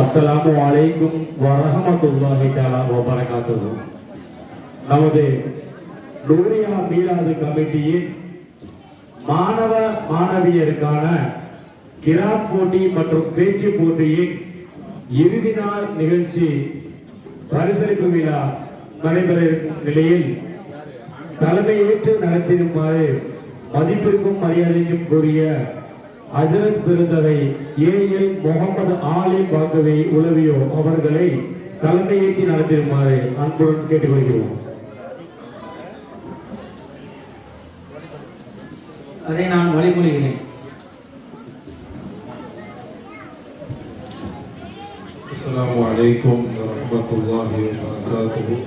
அஸ்ஸலாமு அலைக்கும் வரஹ்மத்துல்லாஹி தஆலா வபரகாத்துஹு. நமது நூரியா மீலாது கமிட்டியின் மாணவ மாணவியருக்கான கிராத் போட்டி மற்றும் பேச்சு போட்டியின் இறுதி நாள் நிகழ்ச்சி பரிசளிப்பு விழா நடைபெற இருக்கும் நிலையில் தலைமையேற்று நடத்திடுமாறு மதிப்பிற்கும் மரியாதைக்கும் கூறிய ஹஜ்ரத் பெருந்தகை ஏஎல் முகமது ஆலிம் பாக்கவி உளவியோ அவர்களை தலைமையேற்றி நடத்திடுமாறு அன்புடன் கேட்டுக்கொள்கிறோம். அதை நான் வழிமொழிகிறேன். அஸ்ஸலாமு அலைக்கும் வரஹ்மத்துல்லாஹி வபரகாத்துஹு.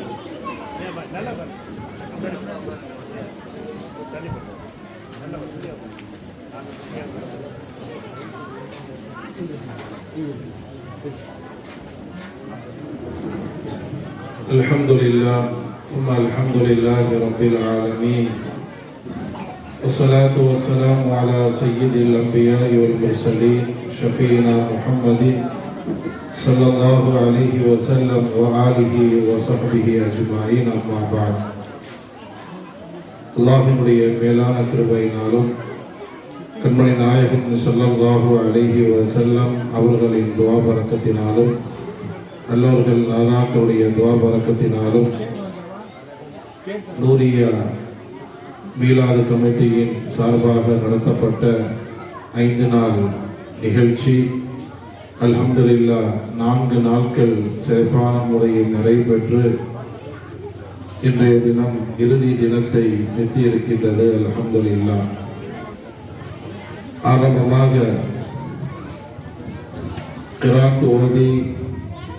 அல்ஹம்துலில்லாஹ் ثم الحمد لله رب العالمين والصلاة والسلام على سيد الأنبياء والمرسلين شفينا محمد صلى الله عليه وسلم وآله وصحبه أجمعين أما بعد. அல்லாஹ்வினுடைய மேலான கிருபையினாலும் கண்மணி நாயகம் ஸல்லல்லாஹு அலைஹி வஸல்லம் அவர்களின் துஆ பரக்கத்தினாலும் நல்லவர்கள் நாதாக்களுடைய துஆ பரக்கத்தினாலும் நூரியா மீலாது கமிட்டியின் சார்பாக நடத்தப்பட்ட 5 நாள் நிகழ்ச்சி அல்ஹம்துலில்லாஹ் 4 நாட்கள் சிறப்பான முறையில் நடைபெற்று இன்றைய தினம் இறுதி தினத்தை எத்தியிருக்கின்றது. அல்ஹம்துலில்லாஹ். ஆரம்பமாக கிராத் ஓதி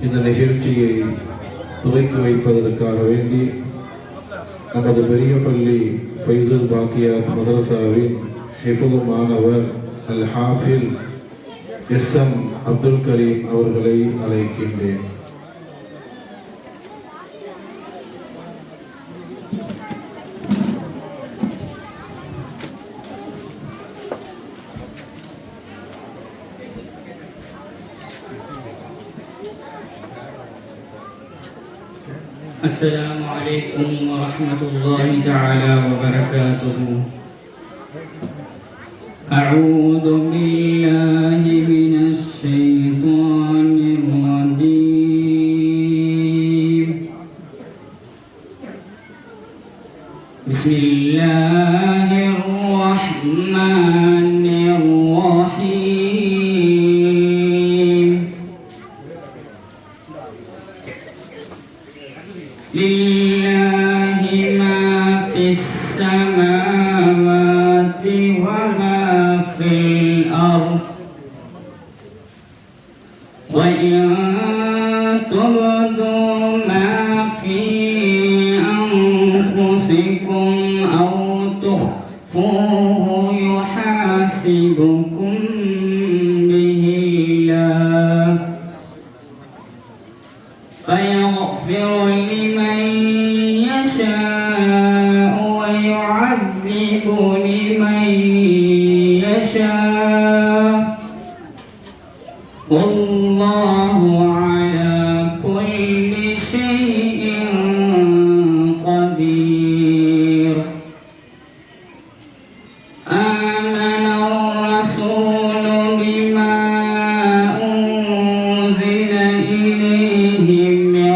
இந்த நிகழ்ச்சியை துவக்கி வைப்பதற்காக வேண்டி நமது பெரிய பள்ளி ஃபைசுல் பாக்கியாத் மதரசாவின் ஹிஃபுல் மாணவர் அல் ஹாஃபில் எஸ்.எம். அப்துல் கரீம் அவர்களை அழைக்கின்றேன். السلام عليكم ورحمة الله تعالى وبركاته. أعوذ بالله من الشيطان الرجيم. بسم الله الرحمن الرحيم. لله ما في السماوات وما في الأرض وإن تبدوا ما في أنفسكم أو تخفوه يحاسبكم به الله فيغفر لمن يشاء ويعذب لمن يشاء والله على كل شيء قدير. آمن الرسول بما أنزل إليه من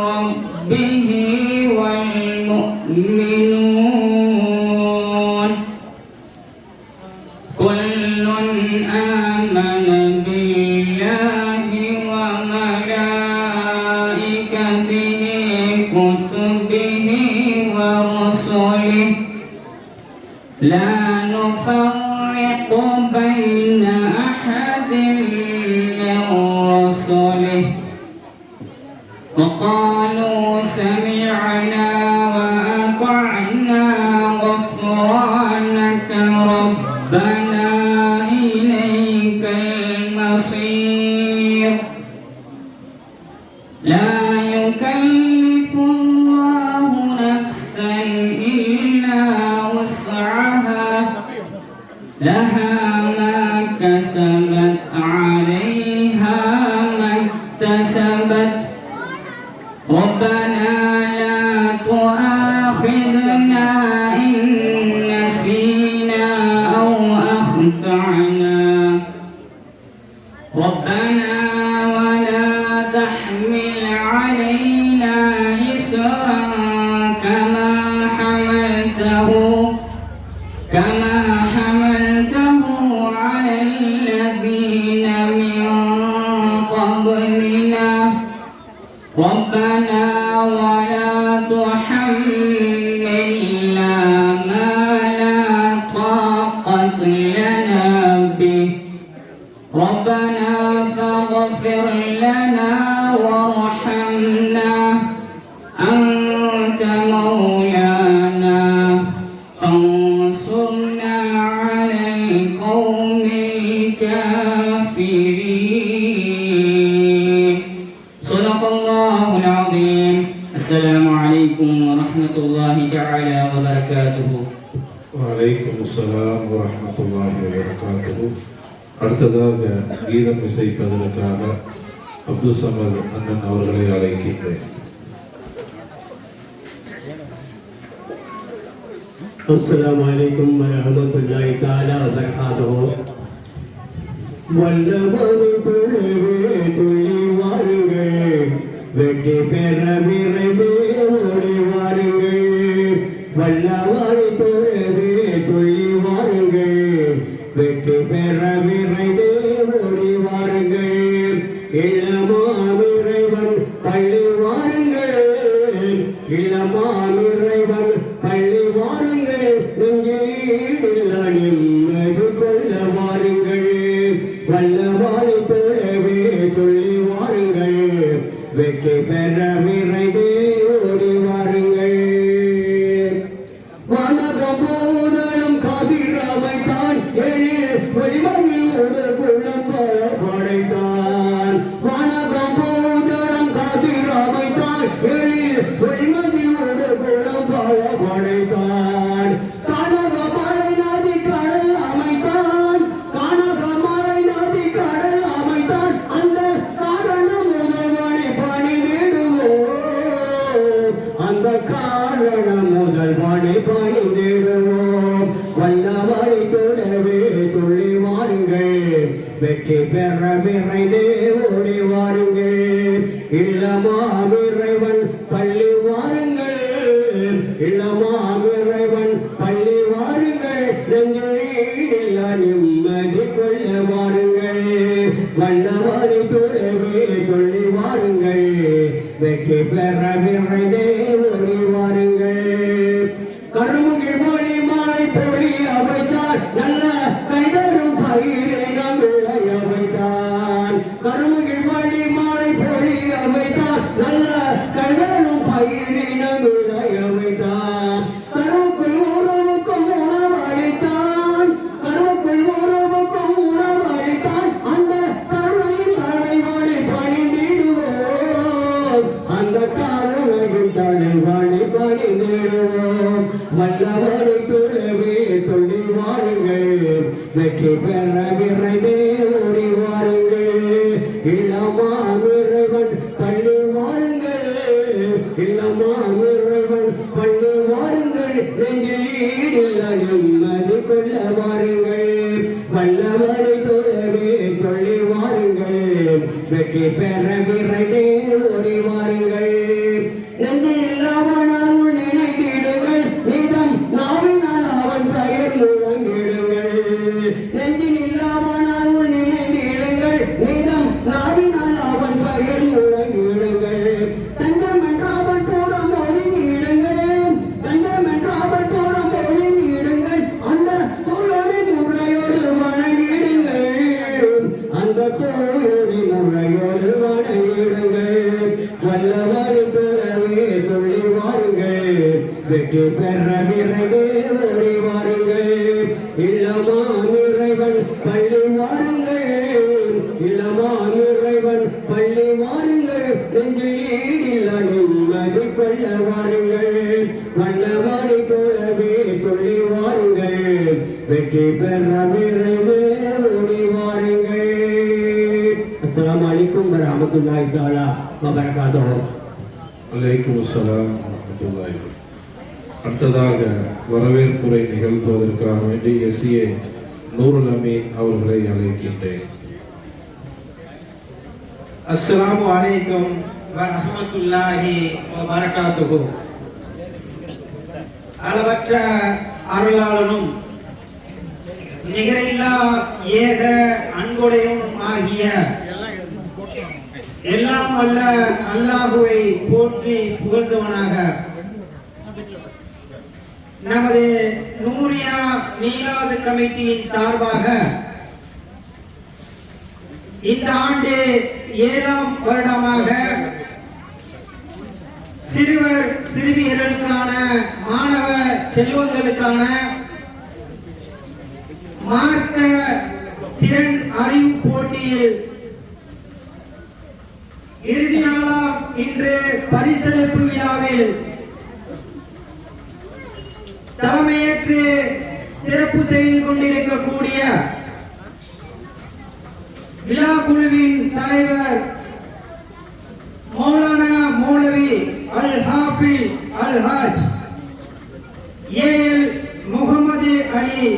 ربه والمؤمنون كل آمن بالله وملائكته كتبه ورسله لا نفرق بين أحد من رسله وقالوا سمعنا وأطعنا غفرانك ربنا إليك المصير. لا يكلف الله نفسا إلا وسعها كذبت ربنا لا تؤاخذنا إن نسينا أو أخطأنا ربنا ولا تحمل علينا إصرا كما حملته على الذين من قبلنا ربنا ولا تحملنا ما لا طاقة لنا به ربنا فاغفر لنا وارحمنا أنت مولانا فانصرنا على القوم الكافرين صدق الله العظيم. السلام عليكم ورحمة الله تعالى وبركاته. வலைக்கும் அஸ்ஸலாம் வரஹ்மத்துல்லாஹி வபரகாத்துஹு. அடுத்ததாக கீதம் இசைப்பதற்காக அப்துல் சமத் அண்ணன் அவர்களை அழைக்கின்றேன். அஸ்ஸலாமு அலைக்கும் வரஹ்மத்துல்லாஹி தஆலா வபரகாத்துஹு. வல்லவனை தொழவே துள்ளி வாருங்கள், வெற்றி பெற விரைவே ஓடி வாருங்கள். வல்லவனை தொழவே துள்ளி வாருங்கள், வெற்றி பெற விரைவே ஓடி வாருங்கள். இளமாம் இறைவன் பள்ளி வாருங்கள், இளமாம் இறைவன் பள்ளி வாருங்கள். நெஞ்சில் நிம்மதி கொள்ள வாருங்கள். வல்லவானை தொழவே துள்ளி வாருங்கள், வெற்றி பெற விரைவே ஓடி வாருங்கள். வணக்கம் போதலும் கதிர் அமைத்தான், எழில் ஒளிமகில் உடல் குளம் படைத்தான். வணக்கம் போதலும் கதிர் அமைத்தான், எழில் ஒளிமகில் உடல் குளம் படைத்தான். கனகமலை நதி கடல் அமைத்தான், கனகமலை நதி கடல் அமைத்தான். அந்த காரணம் முதல்வனை பணிந்திடுவோம், அந்த காரணம் முதல்வனை பணிந்திடுவோம். வல்லவனை தொழவே துள்ளி வாருங்கள், வெற்றி பெற விரைந்தே ஓடி வாருங்கள். இளமாம் இறைவன் பள்ளி வாருங்கள், இளமாம் இறைவன் பள்ளி வாருங்கள். நெஞ்சில் நிம்மதி கொள்ள வாருங்கள். வல்லவனை தொழவே துள்ளி வாருங்கள், வெற்றி பெற விரைந்தே ஓடி வாருங்கள். கருமுகில் மொழி மாலை பொழி அமைத்தான், நல்ல கைதரும் பயிரினம் விளைய வைத்தான். கருமுகில் மொழி மாலை பொழி அமைத்தான், நல்ல கைதரும் பயிரினம் விளைய வைத்தான். கருவுக்குள் உறவுக்கும் உணவளித்தான், கருவுக்குள் உறவுக்கும் உணவளித்தான். அந்த கருணையின் தலைவனை பணிந்திடுவோம், அந்த கருணையின் தலைவனை பணிந்திடுவோம். வல்லவனை தொழவே துள்ளி வாருங்கள், வெற்றி பெற விரைவே ஓடி வாருங்கள். இளமாம் இறைவன் பள்ளி வாருங்கள், இளமாம் இறைவன் பள்ளி வாருங்கள். நெஞ்சில் நிம்மதி கொள்ள வாருங்கள். வல்லவனை தொழவே துள்ளி வாருங்கள், வெற்றி பெற விரைவே ஓடி வாருங்கள். நெஞ்சில் அவன் அருள் நினைத்திடுங்கள், நிதம் நாவினால் அவன் பெயர் முழங்கிடுங்கள். நெஞ்சில் அவன் அருள் நினைத்திடுங்கள், நிதம் நாவினால் அவன் பெயர் முழங்கிடுங்கள். தஞ்சம் என்ற அவன் புறம் ஒதுங்கிடுங்கள், தஞ்சம் என்ற அவன் புறம் ஒதுங்கிடுங்கள். அந்த தோழனின் முறையோடு வணங்கிடுங்கள், அந்த தோழனின் முறையோடு வணங்கிடுங்கள். வல்லவனை தொழவே துள்ளி வாருங்கள், வெற்றி பெற விரைவே ஓடி வாருங்கள். இளமாம் இறைவன் பள்ளி வாருங்கள், இளமாம் இறைவன் பள்ளி வாருங்கள். நெஞ்சில் நிம்மதி கொள்ள வாருங்கள். வல்லவனை தொழவே துள்ளி வாருங்கள், வெற்றி பெற விரைவே ஓடி வாருங்கள். அஸ்ஸலாமு அலைக்கும் வரஹ்மத்துல்லாஹி வரஹ்மத்துல்லாஹி தஆலா வ பரகாத்துஹு. அலைக்கும் அஸ்ஸலாம் வரஹ்மத்துல்லாஹி. அடுத்ததாக வரவேற்புரை நிகழ்த்துவதற்காக வேண்டி எஸ்ஏ நூருல் அமீன் அவர்களை அழைக்கின்றேன். அஸ்ஸலாமு அலைக்கும் வரஹ்மத்துல்லாஹி வபரகாத்துஹு. அளவற்ற அருளாளனும் நிகரில்லா ஏக அன்புடையும் ஆகிய எல்லாம் வல்ல அல்லாஹுவை போற்றி புகழ்ந்தவனாக நமது நூரியா மீலாது கமிட்டியின் சார்பாக இந்த ஆண்டு 7ஆம் வருடமாக சிறுவர் சிறுமியர்களுக்கான மாணவ செல்வங்களுக்கான மார்க்க திறன் அறிவு போட்டியில் இறுதி நாளாம் இன்று பரிசளிப்பு விழாவில் தலைமையேற்று சிறப்பு செய்து கொண்டிருக்கக்கூடிய விழா குழுவின் தலைவர் மௌலானா மௌலவி அல் ஹாஃபில் அல் ஹாஜ் ஏஎல் முகமது அலி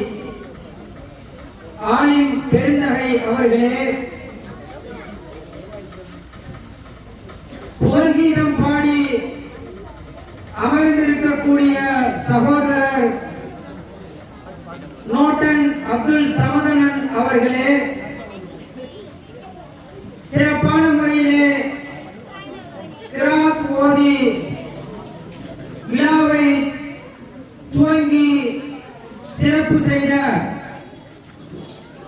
ஆலிம் பெருந்தகை அவர்களே, புகழ்கீதம் பாடி அமர்ந்திருக்கக்கூடிய சகோதரர் நோட்டன் அப்துல் சமதனன் அவர்களே, சிறப்பான முறையிலே கிராத் ஓதி விழாவை துவங்கி சிறப்பு செய்த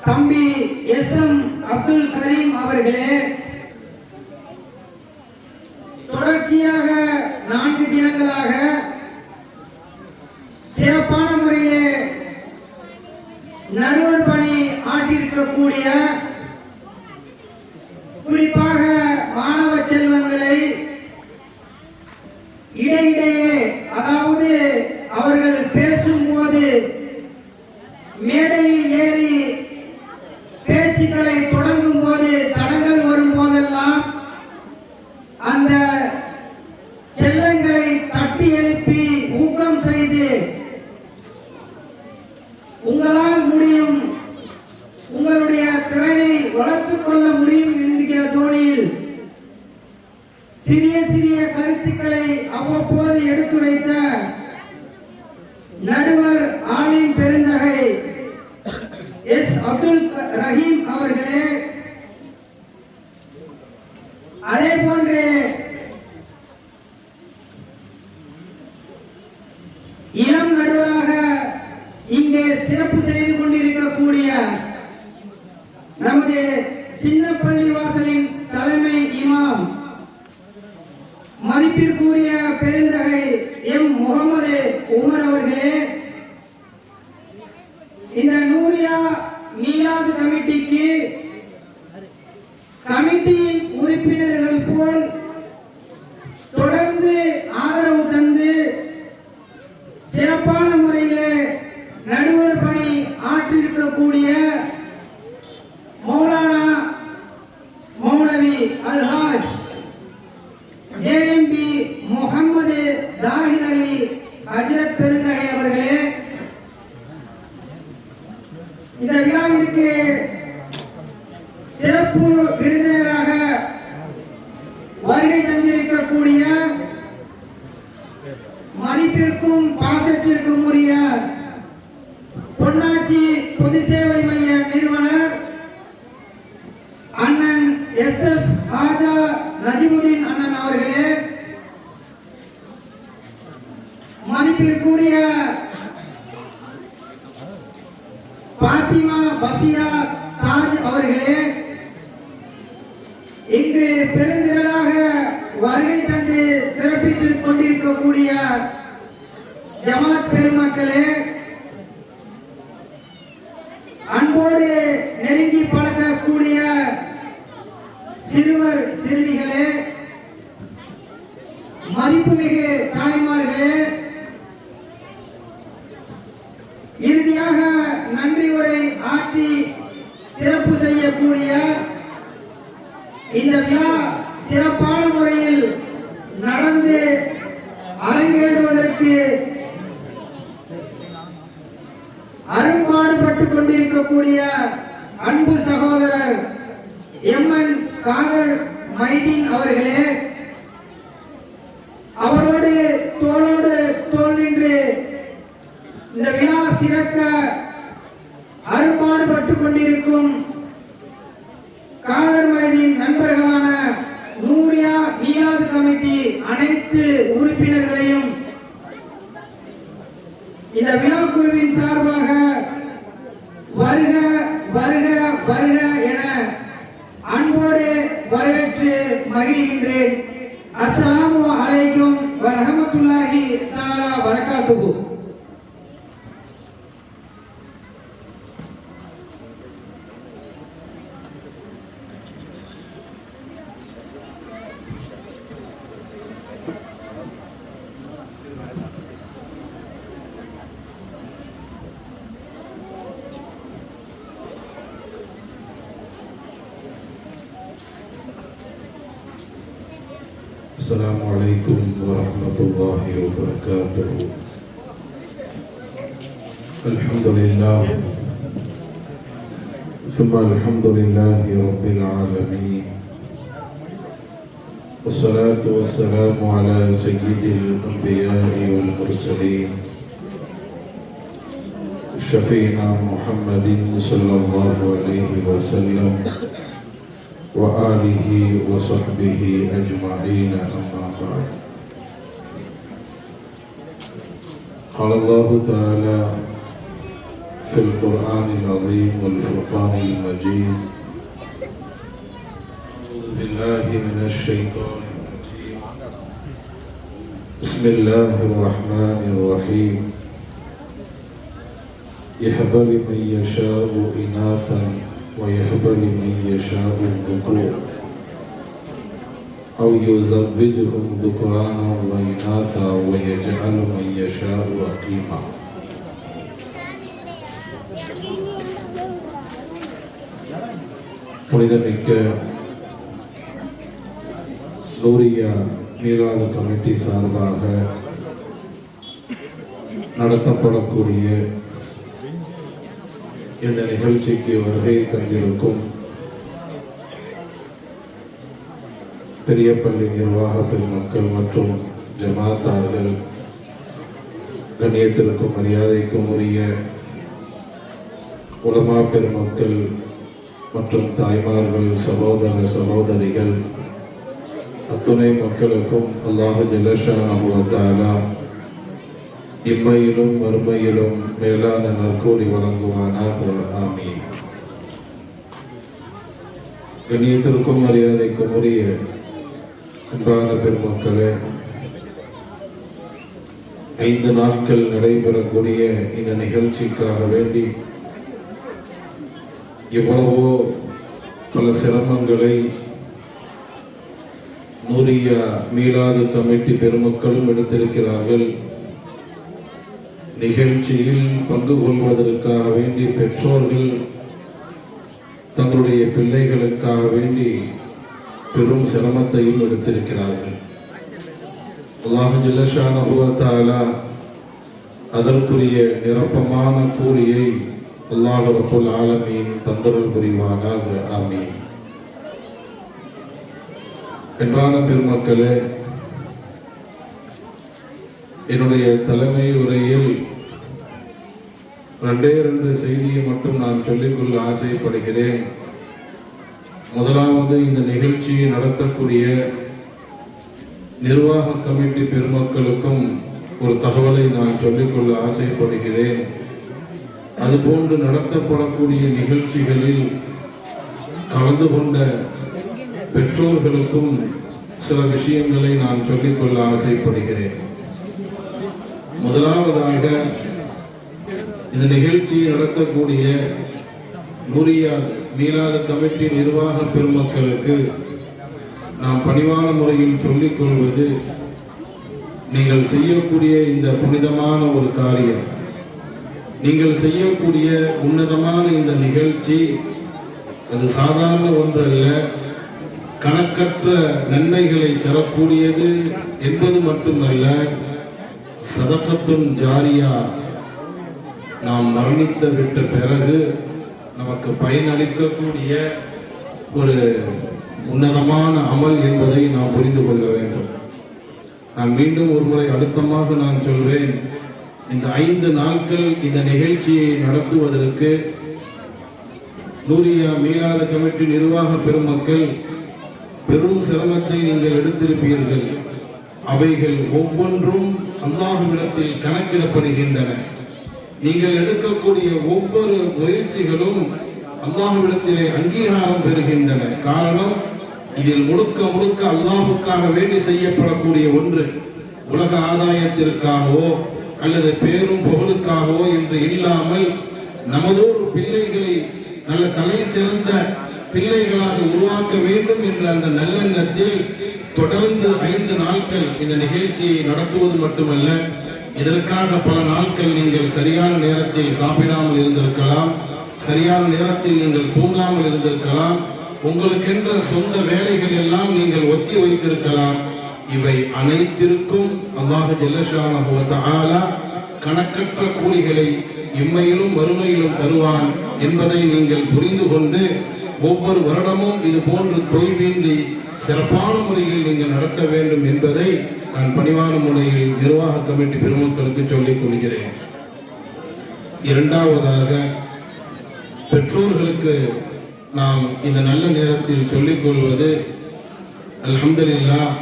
தம்பி எஸ்.எம். அப்துல் கரீம் அவர்களே, தொடர்ச்சியாக 4 தினங்களாக சிறப்பான முறையிலே நடுவர் பணி ஆற்றியிருக்கக்கூடிய குறிப்பாக மாணவ செல்வங்களை இடையிடையே, அதாவது அவர்கள் பேசும்போது மேடையில் ஏறி பேச்சுக்களை தொடங்கும் போது தடங்கள் வரும் போதெல்லாம் அந்த செல்லங்களை தட்டி எழுப்பி ஊக்கம் செய்து உங்களால் முடியும், உங்களுடைய திறனை வளர்த்துக் கொள்ள முடியும் என்கிற தோணியில் சிறிய சிறிய கருத்துக்களை அவ்வப்போது எடுத்துரைத்த நடுவர் ஆலிம் பெருந்தகை எஸ். அப்துல் ரஹீம் அவர்களே, அதே போன்று இளம் நடுவராக இங்கே சிறப்பு செய்து கொண்டிருக்கக்கூடிய நமது சின்னப்பள்ளி வாசலின் தலைமை இமாம் மதிப்பிற்குரிய பெருந்தகை எம். முகமது உமர் அவர்களே, இந்த நூரியா மீலாது கமிட்டிக்கு கமிட்டியின் உறுப்பினர்கள் போல் தொடர்ந்து ஆதரவு தந்து சிறப்பான முறையிலே நடுவர் பணி ஆற்றிருக்கக்கூடிய மௌலானா மௌலவி அல் ஹாஜ் ஜேஎம்பி முகமது தாஹிர் அலி ஹஜ்ரத் பெருந்தகை அவர்களே, இந்த விழாவிற்கு சிறப்பு விருந்தினராக வருகை தந்திருக்கக்கூடிய மதிப்பிற்கும் பாசத்திற்கும் உரிய பொன்னாச்சி பொது சேவை மைய நிறுவனர் அண்ணன் எஸ்.எஸ். ஹாஜா நஜிமுதீன் அண்ணன் அவர்களே, மதிப்பிற்குரிய பாத்திமா பசீரா தாஜ் அவர்களே, இங்கு பெருந்திரளாக வருகை தந்து சிறப்பித்துக் கொண்டிருக்கக்கூடிய ஜமாத் பெருமக்களே, அன்போடு நெருங்கி பழகக்கூடிய சிறுவர் சிறுமிகளே, மதிப்புமிகு தாய்மார்களே, இறுதியாக நன்றி உரை ஆற்றி சிறப்பு செய்யக்கூடிய இந்த விழா நடந்து அரங்கேறுவதற்கு அரும்பாடுபட்டுக் கொண்டிருக்கக்கூடிய அன்பு சகோதரர் எம்என் காதர் மைதீன் அவர்களே, அவரோடு தோளோடு தோள் நின்று இந்த விழா சிறக்க அரும்பாடுபட்டுக் கொண்டிருக்கும் காதர் மைதீன் நண்பர்களான நூரியா மீலாது கமிட்டி அனைத்து உறுப்பினர்களையும் இந்த விழா குழுவின் சார்பாக வருக வருக வருக என அன்போடு வரவேற்று மகிழ்கின்றேன். அஸ்ஸலாமு அலைக்கும் வரஹ்மத்துல்லாஹி தஆலா வரகாத்துஹு. السلام عليكم ورحمة الله وبركاته. الحمد لله ثم الحمد لله رب العالمين، والصلاة والسلام على سيد الأنبياء والمرسلين شفينا محمد صلى الله عليه وسلم وآله وصحبه أجمعين، أما بعد. قال الله تعالى في القرآن العظيم والفرقان المجيد: أعوذ بالله من الشيطان الرجيم، بسم الله الرحمن الرحيم. يهب لمن يشاء إناثا ويهب لمن يشاء الذكور أو يزوجهم ذكرانا وإناثا ويجعل من يشاء عقيما. புனிதமிக்க நூரியா மீலாது கமிட்டி சார்பாக நடத்தப்படக்கூடிய இந்த நிகழ்ச்சிக்கு வருகை தந்திருக்கும் பெரியப்பள்ளி நிர்வாக பெருமக்கள் மற்றும் ஜமாத்தார்கள், கண்ணியத்திற்கும் மரியாதைக்கும் உரிய உலமா பெருமக்கள் மற்றும் தாய்மார்கள், சகோதர சகோதரிகள், அத்துணை மக்களுக்கும் அல்லாஹ் ஜல்லஷானஹு வ தஆலா இம்மையிலும் மறுமையிலும் மேலான நற்கூலி வழங்குவானாக. ஆமீன். கண்ணியத்திற்கும் மரியாதைக்கும் உரிய அன்பான பெருமக்களே, 5 நாட்கள் நடைபெறக்கூடிய இந்த நிகழ்ச்சிக்காக வேண்டி எவ்வளவோ பல சிரமங்களை நூரியா மீலாது கமிட்டி பெருமக்களும் எடுத்திருக்கிறார்கள். நிகழ்ச்சியில் பங்கு கொள்வதற்காக வேண்டி பெற்றோர்கள் தங்களுடைய பிள்ளைகளுக்காக வேண்டி பெரும் சிரமத்தையும் எடுத்திருக்கிறார்கள். அல்லாஹ் ஜல்லஷானஹு வ தஆலா அதற்குரிய நிரப்பமான கூலியை அல்லாஹ் ரப்புல் ஆலமீன் தந்தருள் புரிவானாக. ஆமீன். அன்பான பெருமக்களே, என்னுடைய தலைமை உரையில் 2 செய்தியை மட்டும் நான் சொல்லிக்கொள்ள ஆசைப்படுகிறேன். முதலாவது, இந்த நிகழ்ச்சியை நடத்தக்கூடிய நிர்வாக கமிட்டி பெருமக்களுக்கும் ஒரு தகவலை நான் சொல்லிக்கொள்ள ஆசைப்படுகிறேன். அதுபோன்று நடத்தப்படக்கூடிய நிகழ்ச்சிகளில் கலந்து கொண்ட பெற்றோர்களுக்கும் சில விஷயங்களை நான் சொல்லிக்கொள்ள ஆசைப்படுகிறேன். முதலாவதாக, இந்த நிகழ்ச்சியை நடத்தக்கூடிய நூரியா மீலாது கமிட்டி நிர்வாக பெருமக்களுக்கு நாம் பணிவான முறையில் சொல்லிக் கொள்வது, நீங்கள் செய்யக்கூடிய இந்த புனிதமான ஒரு காரியம், நீங்கள் செய்யக்கூடிய உன்னதமான இந்த நிகழ்ச்சி அது சாதாரண ஒன்றல்ல. கணக்கற்ற நன்மைகளை தரக்கூடியது என்பது மட்டுமல்ல, சதகத்துன் ஜாரியா, நாம் மரணித்து விட்ட பிறகு நமக்கு பயனளிக்கக்கூடிய ஒரு உன்னதமான அமல் என்பதை நாம் புரிந்து கொள்ள வேண்டும். நான் மீண்டும் ஒரு முறை அழுத்தமாக நான் சொல்வேன், இந்த 5 நாட்கள் இந்த நிகழ்ச்சியை நடத்துவதற்கு நூரியா மீலாது கமிட்டி நிர்வாக பெருமக்கள் பெரும் சிரமத்தை நீங்கள் எடுத்திருப்பீர்கள். அவைகள் ஒவ்வொன்றும் அல்லாஹ்விடத்தில் கணக்கிடப்படுகின்றன. நீங்கள் எடுக்கக்கூடிய ஒவ்வொரு முயற்சிகளும் அல்லாஹ்விடத்திலே அங்கீகாரம் பெறுகின்றன. காரணம், இதில் முழுக்க முழுக்க அல்லாஹ்வுக்காக வேண்டி செய்யப்படக்கூடிய ஒன்று. உலக ஆதாயத்திற்காகவோ அல்லது பேரும் புகழுக்காகவோ என்று இல்லாமல் நமதோர் பிள்ளைகளை நல்ல தலை சிறந்த பிள்ளைகளாக உருவாக்க வேண்டும் என்ற அந்த நல்லெண்ணத்தில் தொடர்ந்து 5 நாட்கள் இந்த நிகழ்ச்சியை நடத்துவது மட்டுமல்ல, இதற்காக பல நாட்கள் நீங்கள் சரியான நேரத்தில் சாப்பிடாமல் இருந்திருக்கலாம், சரியான நேரத்தில் நீங்கள் தூங்காமல் இருந்திருக்கலாம், உங்களுக்கென்ற சொந்த வேலைகள் எல்லாம் நீங்கள் ஒத்தி வைத்திருக்கலாம். இவை அனைத்திற்கும் அல்லாஹ் ஜல்லஷானஹு வ தஆலா கணக்கற்ற கூலிகளை இம்மையிலும் மறுமையிலும் தருவான் என்பதை நீங்கள் புரிந்து கொண்டு ஒவ்வொரு வருடமும் இது போன்று தொய்வின்றி சிறப்பான முறையில் நீங்கள் நடத்த வேண்டும் என்பதை நான் பணிவான முறையில் நிர்வாக கமிட்டி பெருமக்களுக்கு சொல்லிக் கொள்கிறேன். இரண்டாவதாக, பெற்றோர்களுக்கு நாம் இந்த நல்ல நேரத்தில் சொல்லிக் கொள்வது, அல்ஹம்துலில்லாஹ்,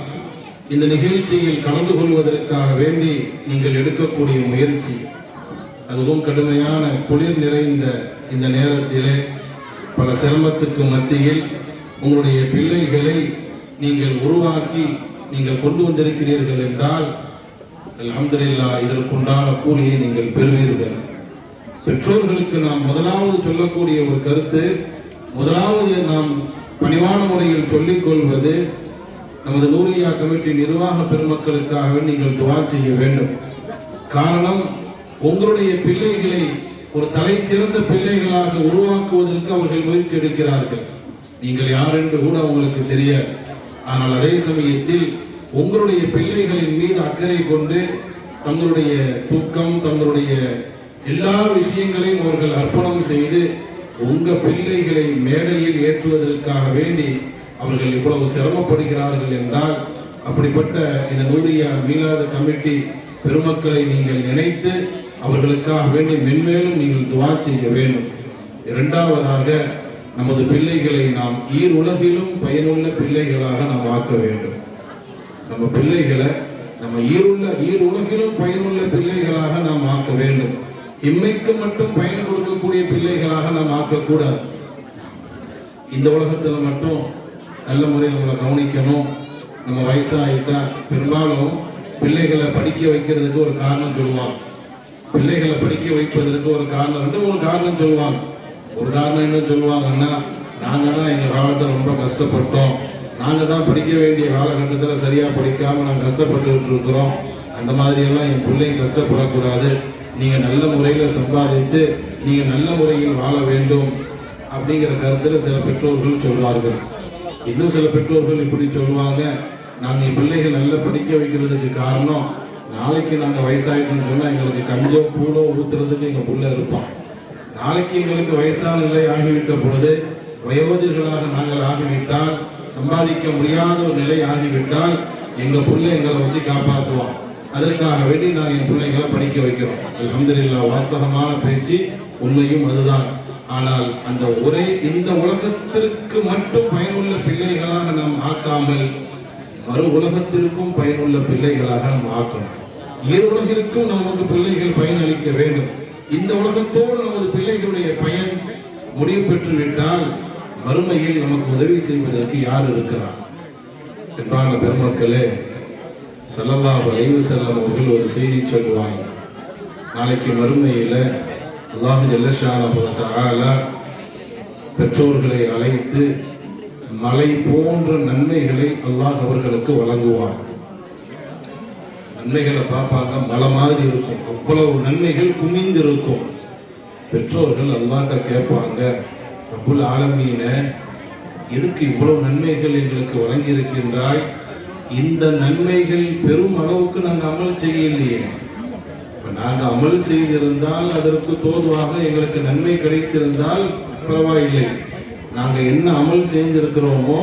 இந்த நிகழ்ச்சியில் கலந்து கொள்வதற்காக வேண்டி நீங்கள் எடுக்கக்கூடிய முயற்சி, அதுவும் கடுமையான குளிர் நிறைந்த இந்த நேரத்திலே பல சிரமத்துக்கு மத்தியில் உங்களுடைய பிள்ளைகளை நீங்கள் உருவாக்கி நீங்கள் கொண்டு வந்திருக்கிறீர்கள் என்றால் அல்ஹம்துலில்லாஹ், இதற்குண்டான கூலியை நீங்கள் பெறுவீர்கள். பெற்றோர்களுக்கு நாம் முதலாவது சொல்லக்கூடிய ஒரு கருத்து, முதலாவது நாம் பணிவான முறையில் சொல்லிக் கொள்வது, நமது நூரியா கமிட்டி நிர்வாக பெருமக்களுக்காக நீங்கள் துஆ செய்ய வேண்டும். காரணம், உங்களுடைய பிள்ளைகளை ஒரு தலை சிறந்த பிள்ளைகளாக உருவாக்குவதற்கு அவர்கள் முயற்சி எடுக்கிறார்கள். நீங்கள் யார் என்று கூட உங்களுக்கு தெரியாது. ஆனால் அதே சமயத்தில் உங்களுடைய பிள்ளைகளின் மீது அக்கறை கொண்டு தங்களுடைய தூக்கம், தங்களுடைய எல்லா விஷயங்களையும் அவர்கள் அர்ப்பணம் செய்து உங்க பிள்ளைகளை மேடையில் ஏற்றுவதற்காக வேண்டி அவர்கள் இவ்வளவு சிரமப்படுகிறார்கள் என்றால், அப்படிப்பட்ட இந்த நூரியா மீலாது கமிட்டி பெருமக்களை நீங்கள் நினைத்து அவர்களுக்காக வேண்டி மென்மேலும் நீங்கள் துஆ செய்ய வேண்டும். இரண்டாவதாக, நமது பிள்ளைகளை நாம் ஈர் உலகிலும் பயனுள்ள பிள்ளைகளாக நாம் ஆக்க வேண்டும். நம்ம பிள்ளைகளை நம்ம ஈர் உலகிலும் பயனுள்ள பிள்ளைகளாக நாம் ஆக்க வேண்டும். இம்மைக்கு மட்டும் பயன் கொடுக்கக்கூடிய பிள்ளைகளாக நாம் ஆக்கக்கூடாது. இந்த உலகத்துல மட்டும் நல்ல முறையில் நம்மளை கவனிக்கணும். நம்ம வயசாகிட்டா பெரும்பாலும் பிள்ளைகளை படிக்க வைக்கிறதுக்கு ஒரு காரணம் சொல்லுவாங்க. பிள்ளைகளை படிக்க வைப்பதற்கு ஒரு காரணம், 2-3 காரணம் சொல்லுவாங்க. ஒரு காரணம் என்ன சொல்லுவாங்கன்னா, நாங்க தான் எங்க காலத்துல ரொம்ப கஷ்டப்பட்டோம், நாங்க தான் படிக்க வேண்டிய காலகட்டத்தில் சரியா படிக்காம நாங்கள் கஷ்டப்பட்டு இருக்கிறோம், அந்த மாதிரி எல்லாம் என் பிள்ளைங்க கஷ்டப்படக்கூடாது, நீங்க நல்ல முறையில சம்பாதித்து நீங்க நல்ல முறையில் வாழ வேண்டும் அப்படிங்கிற கருத்துல சில பெற்றோர்கள் சொல்வார்கள். இன்னும் சில பெற்றோர்கள் இப்படி சொல்லுவாங்க, நாங்க என் பிள்ளைகள் நல்லா படிக்க வைக்கிறதுக்கு காரணம், நாளைக்கு நாங்க வயசாயிட்டோம்னு சொன்னா எங்களுக்கு கஞ்சோ கூடோ ஊத்துறதுக்கு எங்க புள்ள இருப்பான், நாளைக்கு எங்களுக்கு வயசான நிலை ஆகிவிட்ட பொழுது, வயோதிகளாக நாங்கள் ஆகிவிட்டால், சம்பாதிக்க முடியாத ஒரு நிலை ஆகிவிட்டால் எங்க புள்ள எங்களை வச்சு காப்பாற்றுவான், அதற்காக வேண்டி நாங்கள் என் பிள்ளைங்களை படிக்க வைக்கிறோம். அல்ஹம்துலில்லாஹ், வாஸ்தவமான பேச்சு, உண்மையும் அதுதான். ஆனால் அந்த ஒரே இந்த உலகத்திற்கு மட்டும் பயனுள்ள பிள்ளைகளாக நாம் ஆக்காமல் மறு உலகத்திற்கும் பயனுள்ள பிள்ளைகளாக நாம் ஆக்கணும். இரு உலகிற்கும் நமக்கு பிள்ளைகள் பயனளிக்க வேண்டும். இந்த உலகத்தோடு நமது பிள்ளைகளுடைய பயன் முடிவு பெற்று விட்டால் மறுமையில் நமக்கு உதவி செய்வதற்கு யார் இருக்கிறார்? என்பான பெருமக்களே, ஸல்லல்லாஹு அலைஹி வஸல்லம் அவர்கள் ஒரு செய்தி சொல்லுவாங்க. நாளைக்கு மறுமையில அல்லாஹ் ஜல்லஷானஹு வ தஆலா பெற்றோர்களை அழைத்து மலை போன்ற நன்மைகளை அல்லாஹ் அவர்களுக்கு வழங்குவார். நன்மைகளை பார்ப்பாங்க, மலை மாதிரி இருக்கும், அவ்வளவு நன்மைகள் குமிந்து இருக்கும். பெற்றோர்கள் அல்லாஹ்ட்ட கேட்பாங்க, ரப்புல் ஆலமீன, எதுக்கு இவ்வளவு நன்மைகள் எங்களுக்கு வழங்கி இருக்கின்றாய்? இந்த நன்மைகள் பெரும் அளவுக்கு நாங்கள் அமல் செய்யலையே. நாங்கள் அமல் செய்திருந்தால் அதற்கு தோதுவாக எங்களுக்கு நன்மை கிடைத்திருந்தால் பரவாயில்லை. நாங்கள் என்ன அமல் செய்திருக்கிறோமோ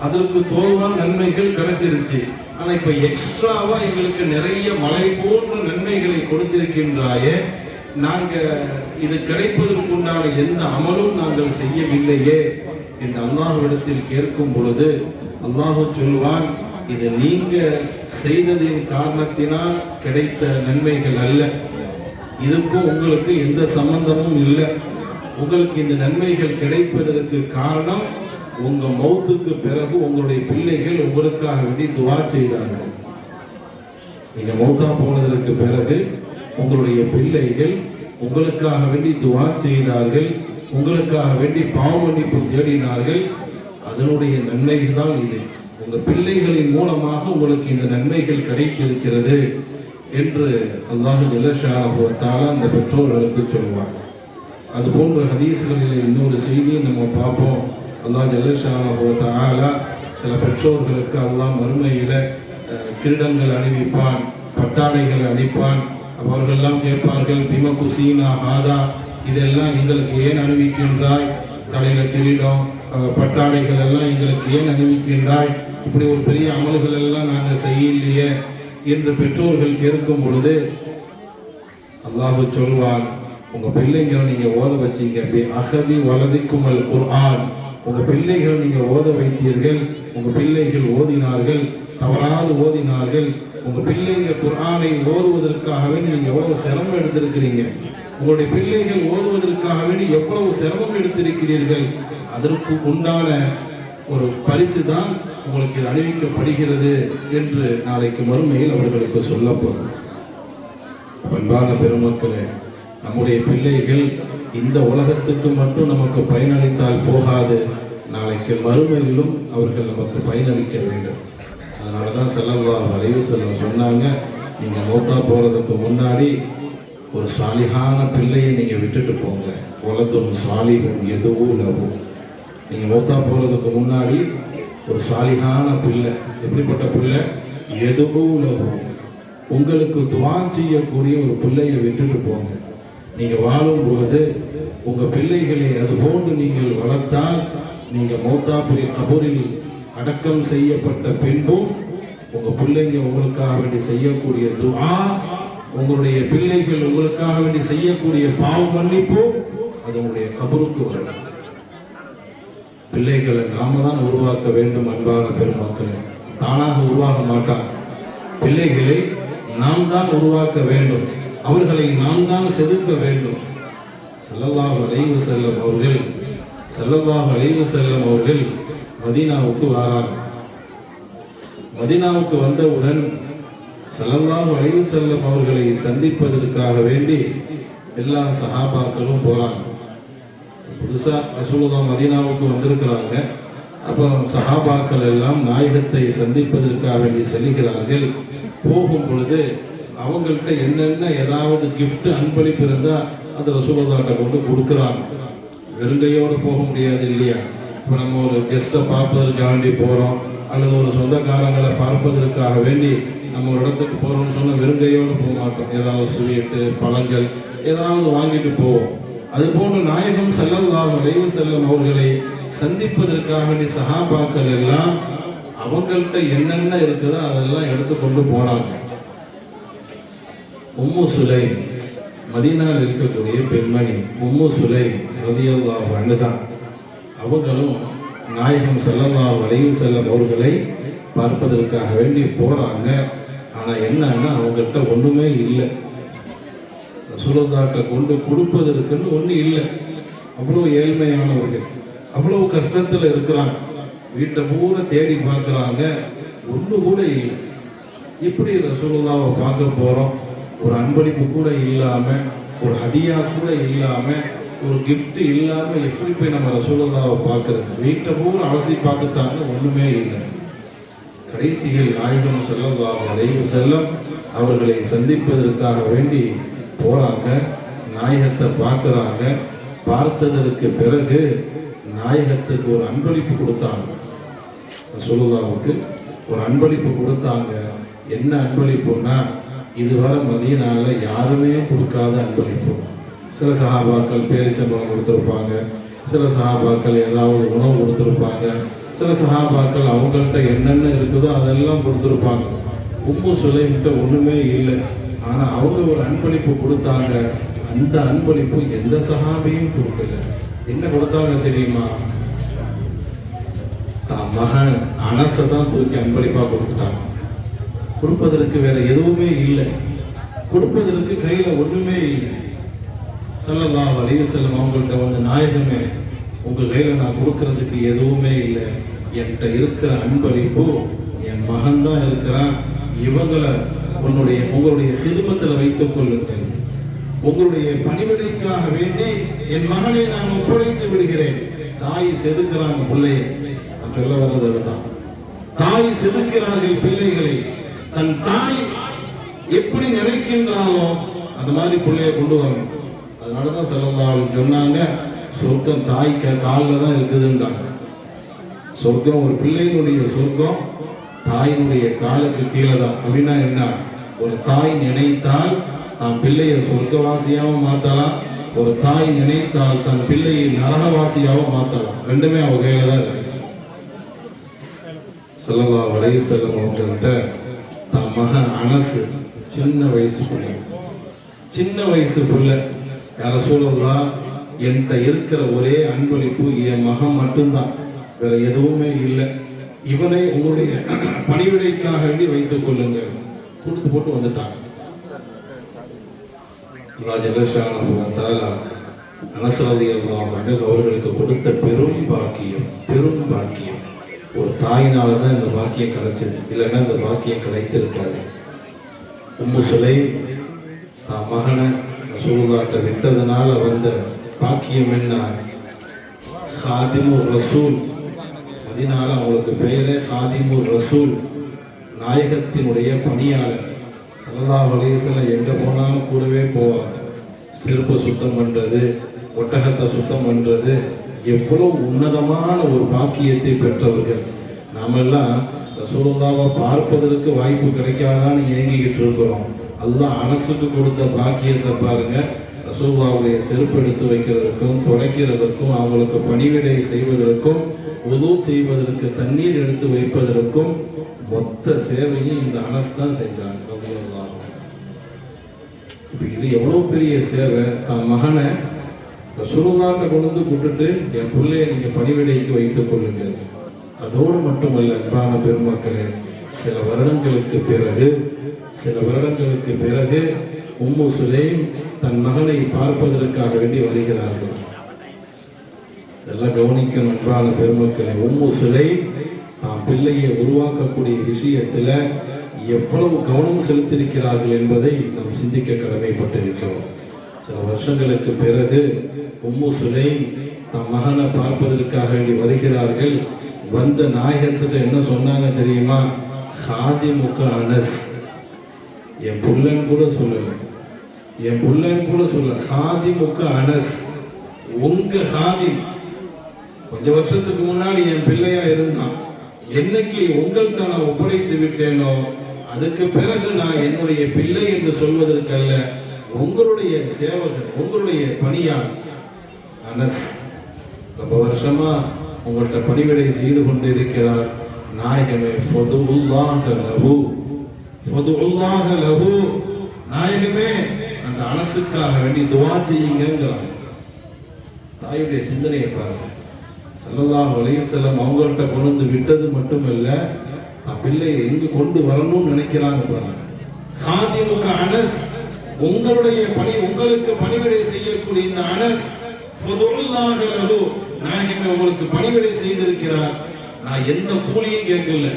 அதற்கு தோதுவான நன்மைகள் கிடைச்சிருச்சு. ஆனா இப்ப எக்ஸ்ட்ராவா எங்களுக்கு நிறைய மலை போன்ற நன்மைகளை கொடுத்திருக்கின்றாயே, நாங்க இது கிடைப்பதற்குண்டான எந்த அமலும் நாங்கள் செய்யவில்லையே என்று அல்லாஹ்விடத்தில் கேட்கும் பொழுது அல்லாஹ் சொல்வான், இது நீங்க செய்ததின் காரணத்தினால் கிடைத்த நன்மைகள் அல்ல, இதுக்கும் உங்களுக்கு எந்த சம்பந்தமும் இல்லை. உங்களுக்கு இந்த நன்மைகள் கிடைப்பதற்கு காரணம் உங்க மௌத்துக்கு பிறகு உங்களுடைய பிள்ளைகள் உங்களுக்காக வேண்டி துவா செய்தார்கள். நீங்க மௌத்தா போனதற்கு பிறகு உங்களுடைய பிள்ளைகள் உங்களுக்காக வேண்டி துவா செய்தார்கள், உங்களுக்காக வேண்டி பாவ மன்னிப்பு தேடினார்கள். அதனுடைய நன்மைகள் தான் இது. உங்க பிள்ளைகளின் மூலமாக உங்களுக்கு இந்த நன்மைகள் கிடைத்திருக்கிறது என்று அல்லாஹ் ஜல்லஷானஹு வ தஆலா அந்த பெற்றோர்களுக்கு சொல்வார். அது போன்ற ஹதீஸ்களில் இன்னொரு செய்தியை நம்ம பார்ப்போம். அல்லாஹ் ஜல்லஷானஹு வ தஆலா சில பெற்றோர்களுக்கு அல்லாஹ் மறுமையில கிரீடங்கள் அணிவிப்பான், பட்டாடைகள் அணிப்பான். அவர்களெல்லாம் கேட்பார்கள், பிம குசீனா ஹாதா, இதெல்லாம் எங்களுக்கு ஏன் அணிவிக்கின்றாய்? தலையில கிரீடம் பட்டாடைகள் எல்லாம் எங்களுக்கு ஏன் அணிவிக்கின்றாய்? இப்படி ஒரு பெரிய அமல்கள் எல்லாம் நாங்கள் செய்யலையே என்று பெற்றோர்கள் கேட்கும் பொழுது அல்லாஹ் சொல்வான், உங்க பிள்ளைங்களை நீங்க ஓத வச்சீங்க, அகதி வலதிக்கும் அல் குர்ஆன், உங்க பிள்ளைகள் நீங்க ஓத வைத்தீர்கள், உங்க பிள்ளைகள் ஓதினார்கள், தவறாது ஓதினார்கள். உங்க பிள்ளைங்க குர்ஆனை ஓதுவதற்காக வேண்டி நீங்க எவ்வளவு சிரமம் எடுத்திருக்கிறீங்க, உங்களுடைய பிள்ளைகள் ஓதுவதற்காக வேண்டி எவ்வளவு சிரமம் எடுத்திருக்கிறீர்கள், அதற்கு உண்டான ஒரு பரிசு தான் உங்களுக்கு இது அணிவிக்கப்படுகிறது என்று நாளைக்கு மறுமையில் அவர்களுக்கு சொல்லப்படும். பண்பான பெருமக்களே, நம்முடைய பிள்ளைகள் இந்த உலகத்துக்கு மட்டும் நமக்கு பயனளித்தால் போகாது, நாளைக்கு மறுமையிலும் அவர்கள் நமக்கு பயனளிக்க வேண்டும். அதனால தான் ஸல்லல்லாஹு அலைஹி வஸல்லம் சொன்னாங்க, நீங்கள் மௌத்தா போகிறதுக்கு முன்னாடி ஒரு சாலிஹான பிள்ளையை நீங்கள் விட்டுட்டு போங்க. வலதும் சாலிஹும் எதுவும் லஹு. நீங்கள் மௌத்தா போகிறதுக்கு முன்னாடி ஒரு சாலிஹான பிள்ளை, எப்படிப்பட்ட பிள்ளை? எதுவும் லஹு, உங்களுக்கு துவா செய்யக்கூடிய ஒரு பிள்ளையை விட்டுட்டு போங்க. நீங்கள் வாழும் பொழுது உங்கள் பிள்ளைகளை அது போன்று நீங்கள் வளர்த்தால், நீங்கள் மௌத்தா போய் கபூரில் அடக்கம் செய்யப்பட்ட பின்பும் உங்கள் பிள்ளைங்க உங்களுக்காக வேண்டி செய்யக்கூடிய துஆ, உங்களுடைய பிள்ளைகள் உங்களுக்காக வேண்டி செய்யக்கூடிய பாவ மன்னிப்பு அது உங்களுடைய கபருக்கு வரும். பிள்ளைகளை நாம தான் உருவாக்க வேண்டும். அன்பான பெருமக்களே, தானாக உருவாக மாட்டார். பிள்ளைகளை நாம் தான் உருவாக்க வேண்டும், அவர்களை நாம் தான் செதுக்க வேண்டும். ஸல்லல்லாஹு அலைஹி வஸல்லம் அவர்கள் மதீனாவுக்கு வராங்க. மதீனாவுக்கு வந்தவுடன் ஸல்லல்லாஹு அலைஹி வஸல்லம் அவர்களை சந்திப்பதற்காக வேண்டி எல்லா சஹாபாக்களும் போறாங்க. புதுசா ரசூலுல்லாஹ் மதீனாவுக்கு வந்திருக்கிறாங்க. அப்போ சஹாபாக்கள் எல்லாம் நாயகத்தை சந்திப்பதற்காக வேண்டி செல்கிறார்கள். போகும் பொழுது அவங்கள்ட்ட என்னென்ன ஏதாவது கிஃப்ட் அன்பளிப்பு இருந்தா அந்த ரசூலுல்லாஹ்ட்ட கொண்டு கொடுக்குறாங்க. வெறுங்கையோடு போக முடியாது இல்லையா? இப்போ நம்ம ஒரு கெஸ்ட்டை பார்ப்பதற்காக வேண்டி போகிறோம், அல்லது ஒரு சொந்தக்காரங்களை பார்ப்பதற்காக வேண்டி நம்ம ஒரு இடத்துக்கு போகிறோம்னு சொன்னால் வெறுங்கையோடு போக மாட்டோம். ஏதாவது ஸ்வீட்டு பழங்கள் ஏதாவது வாங்கிட்டு போவோம். அதுபோன்று நாயகம் ஸல்லல்லாஹு அலைஹி வஸல்லம் அவர்களை சந்திப்பதற்காக வேண்டி சஹாபாக்கள் எல்லாம் அவங்கள்ட்ட என்னென்ன இருக்குதோ அதெல்லாம் எடுத்து கொண்டு போனாங்க. உம்மு சுலைம், மதீனாவில் இருக்கக்கூடிய பெண்மணி உம்மு சுலைம் ரலியல்லாஹு அன்ஹா, அவங்களும் நாயகம் ஸல்லல்லாஹு அலைஹி வஸல்லம் அவர்களை பார்ப்பதற்காக வேண்டி போறாங்க. ஆனா என்னன்னா அவங்கள்ட்ட ஒண்ணுமே இல்லை. ரசூலுல்லாஹ்ட்ட கொண்டு கொடுப்பதற்குன்னு ஒண்ணு இல்லை. அவ்வளவு ஏழ்மையானவர்கள், அவ்வளவு கஷ்டத்துல இருக்கிறாங்க. வீட்டை பூரா தேடி பார்க்குறாங்க, ஒண்ணு கூட இல்லை. எப்படி ரசூலுல்லாஹ்வை பார்க்க போறோம்? ஒரு அன்பளிப்பு கூட இல்லாம, ஒரு ஹதியா கூட இல்லாம, ஒரு கிஃப்ட் இல்லாம எப்படி போய் நம்ம ரசூலுல்லாஹ்வை பார்க்கறது? வீட்டை பூரா அலசி பார்த்துட்டாங்க, ஒண்ணுமே இல்லை. கடைசியில் நாயகம் ஸல்லல்லாஹு அலைஹி வஸல்லம் அவர்களை சந்திப்பதற்காக வேண்டி போறாங்க. நாயகத்தை பார்க்குறாங்க. பார்த்ததற்கு பிறகு நாயகத்துக்கு ஒரு அன்பளிப்பு கொடுத்தாங்க. ரசூலுல்லாஹ்வுக்கு ஒரு அன்பளிப்பு கொடுத்தாங்க. என்ன அன்பளிப்புன்னா, இதுவரை மதீனால யாருமே கொடுக்காத அன்பளிப்பு. சில சஹாபாக்கள் பேரிச்சம்பழம் கொடுத்துருப்பாங்க, சில சஹாபாக்கள் ஏதாவது உணவு கொடுத்துருப்பாங்க, சில சஹாபாக்கள் அவங்கள்ட்ட என்னென்ன இருக்குதோ அதெல்லாம் கொடுத்துருப்பாங்க. உம்மு சுலைம்கிட்ட ஒண்ணுமே இல்லை. ஆனா அவங்க ஒரு அன்பளிப்பு கொடுத்தாங்க. அந்த அன்பளிப்பு எந்த சஹாபியும் கொடுக்கல. என்ன கொடுத்தாங்க தெரியுமா? தான் மகன் அனஸை தான் தூக்கி அன்பளிப்பா கொடுத்துட்டாங்க. கொடுப்பதற்கு வேற எதுவுமே இல்லை, கொடுப்பதற்கு கையில ஒண்ணுமே இல்லை. ஸல்லல்லாஹு அலைஹி வஸல்லம் அவங்கள்ட்ட வந்து, நாயகமே, உங்க கையில நான் கொடுக்கறதுக்கு எதுவுமே இல்லை, என்கிட்ட இருக்கிற அன்பளிப்பு என் மகன் தான் இருக்கிறான், இவங்களை உங்களுடைய சிதுமத்தில் வைத்துக் கொள்ளுங்கள், உங்களுடைய பணிவிடைக்காக வேண்டி என் மகனை நான் ஒப்படைத்து விடுகிறேன். தாய் செதுக்கிறாங்க பிள்ளையை. நான் சொல்ல வர்றது அதுதான். தாய் செதுக்கிறார்கள் பிள்ளைகளை. தன் தாய் எப்படி நினைக்கின்றாலோ அந்த மாதிரி பிள்ளைய கொண்டு வரணும். அதனாலதான் ஸல்லல்லாஹு சொன்னாங்க, சொர்க்கம் தாய்க்கு காலில் தான் இருக்குதுன்றாங்க. சொர்க்கம், ஒரு பிள்ளையினுடைய சொர்க்கம் தாயினுடைய காலுக்கு கீழே தான். அப்படின்னா என்ன? ஒரு தாய் நினைத்தால் தன் பிள்ளையை சொர்க்கவாசியாகவும் மாற்றலாம், ஒரு தாய் நினைத்தால் தன் பிள்ளையை நரகவாசியாகவும் மாற்றலாம். ரெண்டுமே அவ கையில தான் இருக்கு. ஸல்லல்லாஹு அலைஹி வஸல்லம் அவங்கள்ட்ட தன் மகன் அனஸ், சின்ன வயசு பிள்ளை, சின்ன வயசு பிள்ளை, யார ரசூலுல்லாஹ், என்கிட்ட இருக்கிற ஒரே அன்பளிப்பு என் மகன் மட்டும்தான், வேற எதுவுமே இல்லை, இவனை உங்களுடைய பணிவிடைக்காக வேண்டி வைத்துக் கொள்ளுங்கள். கொடுத்து போட்டு வந்துட்டாங்க. அல்லாஹ் ஜல்லஷானஹு வ தஆலா அனஸ் ரலியல்லாஹு அன்ஹு அவர்களுக்கு கொடுத்த பெரும் பாக்கியம், பெரும் பாக்கியம். ஒரு தாயினால தான் இந்த பாக்கியம் கிடைச்சது, இல்லைன்னா இந்த பாக்கியம் கிடைத்திருக்காது. உம்மு சுலைம் தான் மகனை ரசூலுல்லாஹ்ட்ட விட்டதனால வந்த பாக்கியம் என்ன? ஹாதிமுர் ரசூல். அதனால அவங்களுக்கு பெயரே ஹாதிமுர் ரசூல், நாயகத்தினுடைய பணியாளர். ஸல்லல்லாஹு அலைஹி வஸல்லம் எங்க போனாலும் கூடவே போவாங்க. செருப்பு சுத்தம் பண்றது, ஒட்டகத்தை சுத்தம் பண்றது, எவ்வளவு உன்னதமான ஒரு பாக்கியத்தை பெற்றவர்கள். நாமெல்லாம் ரசூலுல்லாஹ்வை பார்ப்பதற்கு வாய்ப்பு கிடைக்காதான்னு ஏங்கிக்கிட்டு இருக்கிறோம். அல்லாஹ் அனஸுக்கு கொடுத்த பாக்கியத்தை பாருங்க. ரசூலுல்லாஹ்வுடைய செருப்பு எடுத்து வைக்கிறதுக்கும், துடைக்கிறதுக்கும், அவங்களுக்கு பணிவிடை செய்வதற்கும், உது செய்வதற்கு தண்ணீர் எடுத்து வைப்பதற்கும் மொத்த சேவையும் இந்த அனஸ் தான் செஞ்சாங்க. இப்போ இது எவ்வளவு பெரிய சேவை! தன் மகனை ரசூலுல்லாஹ்ட்ட கொண்டு வந்து கூட்டுட்டு, என் பிள்ளையை நீங்க பணிவிடைக்கு வைத்துக் கொள்ளுங்கள். அதோடு மட்டுமல்ல, அன்பான பெருமக்களே, சில வருடங்களுக்கு பிறகு உம்மு சுலைம் தன் மகனை பார்ப்பதற்காக வேண்டி வருகிறார்கள். இதெல்லாம் கவனிக்கணும் அன்பான பெருமக்களே. உம்மு சுலைம் தான் பிள்ளையை உருவாக்கக்கூடிய விஷயத்துல எவ்வளவு கவனம் செலுத்தியிருக்கிறார்கள் என்பதை நாம் சிந்திக்க கடமைப்பட்டிருக்கிறோம். சில வருஷங்களுக்கு பிறகு உம்மு சுலைம் தன் மகனை பார்ப்பதற்காக வேண்டி வருகிறார்கள். வந்த நாயகத்திட்ட என்ன சொன்னாங்க தெரியுமா? ஹாதிமுக அனஸ். என் புள்ளன்னு கூட சொல்ல, ஹாதிமுக அனஸ், உங்க ஹாதிம். கொஞ்ச வருஷத்துக்கு முன்னாடி என் பிள்ளையா இருந்தான், என்னைக்கு உங்கள்கிட்ட நான் ஒப்படைத்து விட்டேனோ அதுக்கு பிறகு நான் என்னுடைய பிள்ளை என்று சொல்வதற்கல்ல, உங்களுடைய சேவகர், உங்களுடைய பணியாளர் அனஸ் ரொம்ப வருஷமா உங்கள்கிட்ட பணிவிடை செய்து கொண்டிருக்கிறார். நாயகமே, நாயகமே, அந்த அனசுக்காக வேண்டி துஆ செய்யுங்கிறாங்க. தாயுடைய சிந்தனையை பாருங்க. ஸல்லல்லாஹு அலைஹி வஸல்லம் அவங்கள்ட்ட கொண்டு வந்து விட்டது மட்டுமல்ல, தன் பிள்ளையை எங்கு கொண்டு வரணும்னு நினைக்கிறாங்க பாருங்க. ஹாதிமுக அனஸ், உங்களுடைய பணி, உங்களுக்கு பணிவிடை செய்யக்கூடிய இந்த அனஸ், ஃபதுல்லாஹ லஹு, நாயகமே உங்களுக்கு பணிவிடை செய்திருக்கிறார். நான் எந்த கூலியும் கேட்கல.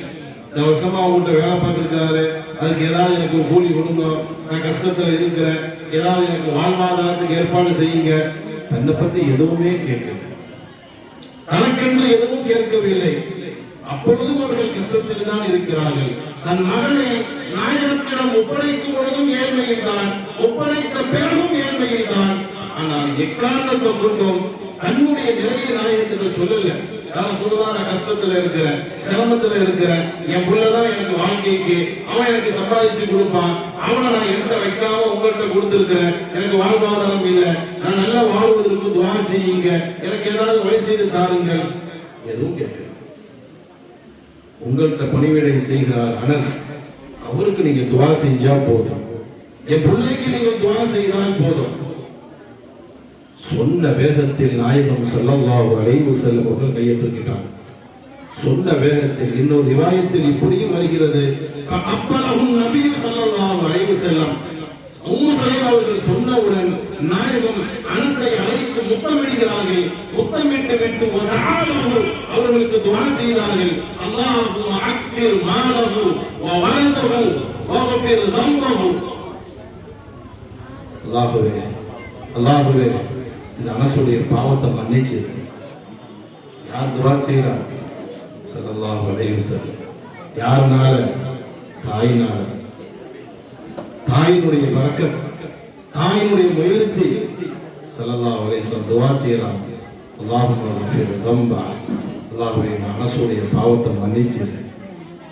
இந்த வருஷமா அவங்கள்ட்ட வேலை பார்த்திருக்கிறாரு, அதுக்கு ஏதாவது எனக்கு ஒரு கூலி கொடுங்க, நான் கஷ்டத்துல இருக்கிறேன், ஏதாவது எனக்கு வாழ்வாதாரத்துக்கு ஏற்பாடு செய்யுங்க. தன்னை பத்தி எதுவுமே கேட்கல, தனக்கென்று எதுவும் கேட்கவில்லை. அப்பொழுதும் அவர்கள் கஷ்டத்தில் தான் இருக்கிறார்கள். தன் மகனை நாயகத்திடம் ஒப்படைக்கும் பொழுதும் ஏழ்மையில் தான், ஒப்படைத்த பிறகும் ஏழ்மையில் தான். ஆனால் எக்காரணத்தை கொண்டும் தன்னுடைய நிலையை நாயகத்திட்ட சொல்லல. யாரும் சொல்லுதான், நான் கஷ்டத்துல இருக்கிறேன், சிரமத்துல இருக்கிறேன், என் புள்ளதான் எனக்கு வாழ்க்கைக்கு, அவன் எனக்கு சம்பாதிச்சு கொடுப்பான், அவனை நான் என்கிட்ட வைக்காம உங்கள்கிட்ட கொடுத்துருக்கிறேன், எனக்கு வாழ்வாதாரம் இல்லை, நான் நல்லா வாழ்வதற்கு துவா செய்யுங்க, எனக்கு ஏதாவது வழி செய்து தாருங்கள். எதுவும் கேட்கல. உங்கள்கிட்ட பணிவிடை செய்கிறார் அனஸ், அவருக்கு நீங்க துவா செஞ்சா போதும், என் பிள்ளைக்கு நீங்க துவா செய்தால் போதும். சொன்ன வேகத்தில் நாயகம் ஸல்லல்லாஹு அலைஹி வஸல்லம் அவர்கள் கையை தூக்கிட்டாங்க. சொன்ன வேகத்தில். இன்னொரு ரிவாயத்தில் இப்படியும் வருகிறது, ஃபஅப்பலஹும் நபியு ஸல்லல்லாஹு அலைஹி வஸல்லம், உம்மு சலீமா அவர்கள் சொன்னவுடன் நாயகம் அனஸை அழைத்து முத்தமிடுகிறார்கள். முத்தமிட்டு விட்டு வதஆலஹு, அவர்களுக்கு துஆ செய்தார்கள். அல்லாஹும்ம அக்ஸிர் மாலஹு வ வலதஹு வக்ஃபிர் ذنبஹு. அல்லாஹ்வே, அல்லாஹ்வே, இந்த அனஸுடைய பாவத்தை மன்னிச்சு. யார் துஆ செய்றார்? ஸல்லல்லாஹு அலைஹி வஸல்லம். யாருனால? தாயினால. தாயினுடைய பரக்கத், தாயினுடைய முயற்சி. ஸல்லல்லாஹு அலைஹி வஸல்லம் துஆ செய்றாங்க. அல்லாஹும்ம ஃபிர் தம்பா, அல்லாஹ்வே இந்த அனஸுடைய பாவத்தை மன்னிச்சு.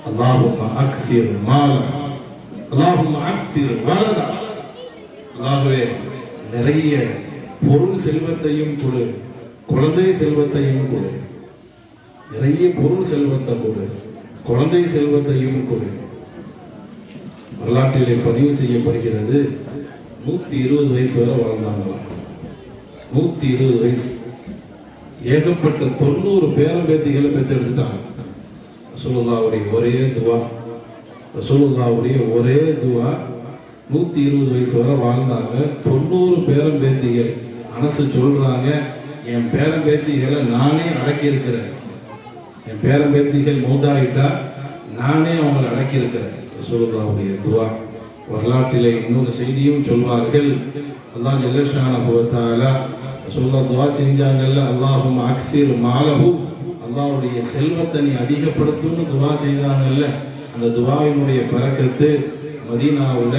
அல்லாஹும்ம அக்ஸிர் மால, அல்லாஹும்ம அக்ஸிர் வலத, அல்லாஹ்வே நிறைய பொருள் செல்வத்தையும் கொடு, குழந்தை செல்வத்தையும் கொடு. நிறைய பொருள் செல்வத்தை கொடு, குழந்தை செல்வத்தையும் கொடு. வரலாற்றிலே பதிவு செய்யப்படுகிறது, 120 வயசு வரை வாழ்ந்தாங்களாம். 120 வயசு. ஏகப்பட்ட 90 பேரம்பேத்திகளை பெற்றெடுத்துட்டாங்க. ரசூலுல்லாஹ்வுடைய ஒரே துவா, ரசூலுல்லாஹ்வுடைய ஒரே துவா. 120 வயசு வரை வாழ்ந்தாங்க. 90 பேரம்பேத்திகள். அனசு சொல்றாங்க, என் பேரம்பேத்திகளை நானே அடக்கி இருக்கிறேன். என் பேரம்பேத்திகள் மூதாயிட்டா நானே அவங்களை அடக்கி இருக்கிறேன். ரசூலுல்லாஹ்வுடைய துவா. வரலாற்றிலே இன்னொரு செய்தியும் சொல்வார்கள், அல்லாஹ் ஜல்லஷானஹு வ தஆலா ரசூலுல்லாஹ் துவா செஞ்சாங்கல்ல, அல்லாஹும்ம அக்ஸிர் மாலஹு, அல்லாஹ்வுடைய செல்வத்தை நீ அதிகப்படுத்தும்னு துவா செய்தாங்கல்ல, அந்த துவாவினுடைய பரக்கத்து மதீனாவுல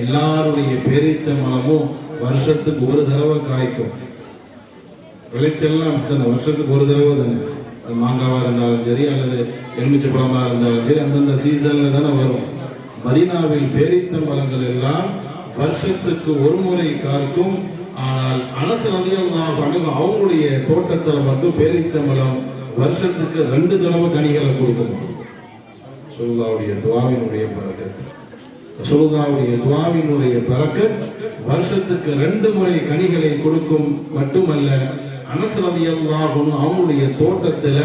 எல்லாருடைய பேரீச்சம்பழமும் வருஷத்துக்கு ஒரு தடவை காய்க்கும். விளைச்சல்லாம் தானே, வருஷத்துக்கு ஒரு தடவை தானே. அது மாங்காவா இருந்தாலும் சரி, அல்லது எலுமிச்சை பழமா இருந்தாலும் சரி, அந்தந்த சீசன்ல தானே வரும். மதீனாவில் பேரீச்சம்பழங்கள் எல்லாம் வருஷத்துக்கு ஒரு முறை காய்க்கும். ஆனால் அனஸ் ரலியல்லாஹு அன்ஹு அவங்களுடைய தோட்டத்துல மட்டும் பேரீச்சம்பழம் வருஷத்துக்கு 2 தடவை கனிகளை கொடுக்கும். ரசூலுல்லாஹ்வுடைய துஆவினுடைய பரக்கத், ரசூலுல்லாஹ்வுடைய துஆவினுடைய பரக்கத் வருஷத்துக்கு 2 முறை கனிகளை கொடுக்கும். மட்டுமல்ல, அனஸ் ரலியல்லாஹு அன்ஹு அவங்களுடைய தோட்டத்துல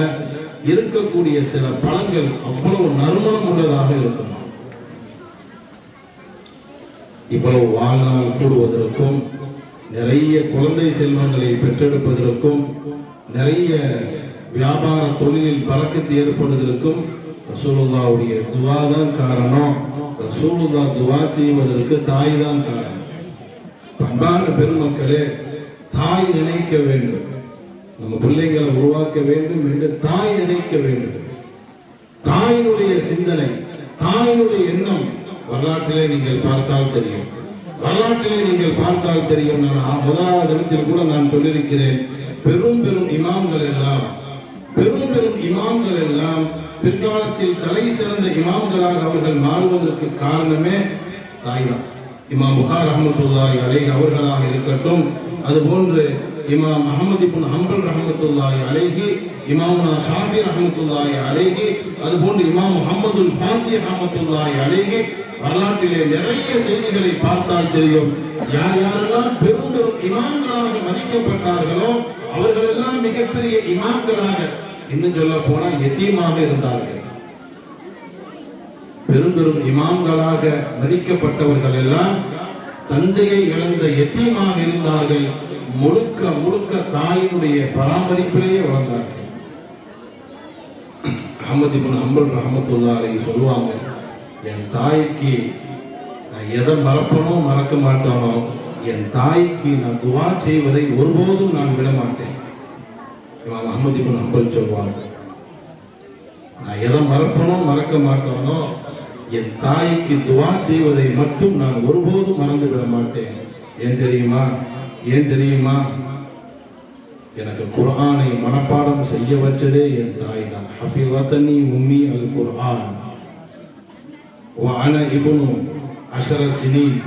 இருக்கக்கூடிய சில பழங்கள் அவ்வளவு நறுமணம் உள்ளதாக இருக்கும். இவ்வளவு வாழ்நாள் கூடுவதற்கும், நிறைய குழந்தை செல்வங்களை பெற்றெடுப்பதற்கும், நிறைய வியாபார தொழிலில் பரக்கத்து ஏற்படுவதற்கும் ரசூலுல்லாஹ்வுடைய துஆ தான் காரணம். ரசூலுல்லாஹ் துஆ செய்வதற்கு தாய் தான் காரணம். பண்பான பெருமக்களே, தாய் நினைக்க வேண்டும், நம்ம பிள்ளைங்களை உருவாக்க வேண்டும் என்று தாய் நினைக்க வேண்டும். தாயினுடைய சிந்தனை, தாயினுடைய எண்ணம் வரலாற்றிலே நீங்கள் பார்த்தால் தெரியும். வரலாற்றிலே நீங்கள் பார்த்தால் தெரியும். நான் முதலாவது இடத்தில் கூட நான் சொல்லியிருக்கிறேன், பெரும் பெரும் இமாம்கள் எல்லாம், பெரும் பெரும் இமாம்கள் எல்லாம் பிற்காலத்தில் தலை சிறந்த இமாம்களாக அவர்கள் மாறுவதற்கு காரணமே தாய் தான். இமாம் புகாரி ரஹ்மத்துல்லாஹி அலைஹி அவர்களாக இருக்கட்டும், அதுபோன்று இமாம் அஹ்மத் இப்னு ஹம்பல் ரஹ்மத்துல்லாஹி அலைஹி, இமாமுனா ஷாஃபி ரஹ்மத்துல்லாஹி அலைஹி, அதுபோன்று இமாம் முஹம்மதுல் ஃபாத்திஹ் ரஹ்மத்துல்லாஹி அலைஹி. வரலாற்றிலே நிறைய செய்திகளை பார்த்தால் தெரியும், யார் யாரெல்லாம் பெரும் பெரும் இமாம்களாக மதிக்கப்பட்டார்களோ அவர்கள் எல்லாம் மிகப்பெரிய இமாம்களாக, இன்னும் சொல்ல போனா யதீமாக இருந்தார்கள். பெரும் பெரும் இமாம்களாக மதிக்கப்பட்டவர்கள் எல்லாம் தந்தையை இழந்த யதீமாக இருந்தார்கள். முழுக்க முழுக்க தாயினுடைய பராமரிப்பிலேயே வளர்ந்தார்கள். அஹ்மத் இப்னு ஹம்பல் ரஹ்மத்துல்லாஹி அலைஹி சொல்லுவாங்க, என் தாய்க்கு நான் எதை மறப்பனோ மறக்க மாட்டானோ, என் தாய்க்கு நான் துவா செய்வதை ஒருபோதும் நான் விட மாட்டேன். இமாம் அஹ்மத் இப்னு ஹம்பல் சொல்வாங்க, நான் எதை மறப்பனோ மறக்க மாட்டானோ, என் தாய்க்கு துவா செய்வதை மட்டும் நான் ஒருபோதும் மறந்து விட மாட்டேன். ஏன் தெரியுமா? ஏன் தெரியுமா? எனக்கு குர்ஆனை மனப்பாடம் செய்ய வச்சதே என் தாய் தான். ஹஃபிலத்னி உம்மி அல் குர்ஆன் வ அன இப்னு 10 சினீன்.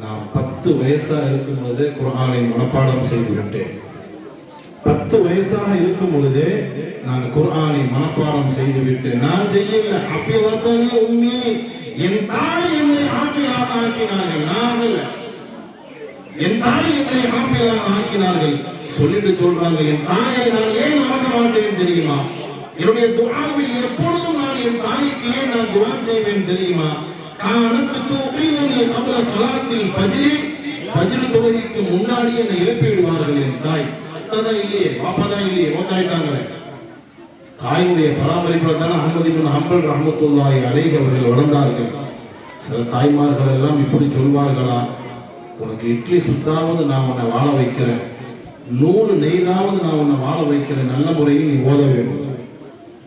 நான் 10 வயசா இருக்கும் பொழுதே குர்ஆனை மனப்பாடம் செய்து விட்டேன். 10 வயசாக இருக்கும் பொழுதே நான் குர்ஆனை மனப்பாடம் செய்து விட்டேன். நான் செய்யல. ஹஃபிலத்னி உம்மி, என் தாய் என்னை ஹாஃபிலாக ஆக்கினார்கள். நான் அல்ல, என் தாய் என்னை ஹாஃபிலாக ஆக்கினார்கள். சொல்லிட்டு சொல்றாங்க, என் தாயை நான் ஏன் மறக்க மாட்டேன் தெரியுமா? என்னுடைய துஆவில் எப்பொழுதும் நான் என் தாய்க்கு ஏன் நான் துஆ செய்வேன் தெரியுமா? கானத் துகீனி قبل ஸலாத்தில் ஃபஜ்ர், ஃபஜ்ர் தொழுகைக்கு முன்னாடி என்னை எழுப்பி விடுவார்கள் என் தாய். அத்தா இல்லையே, பாப்பா தான் இல்லையே, மௌத்தாயிட்டாங்களே. தாயினுடைய பராமரிப்புல தானே அஹ்மத் இப்னு ஹம்பல் ரஹ்மத்துல்லாஹி அலைஹி அவர்கள் வளர்ந்தார்கள். சில தாய்மார்கள் எல்லாம் இப்படி சொல்வார்களா, உனக்கு இட்லி சுத்தாவது நான் உன்னை வாழ வைக்கிறேன், நூறு நெய்தாவது நான் உன்னை வாழ வைக்கிறேன், நல்ல முறையில் நீ ஓத வேண்டும்,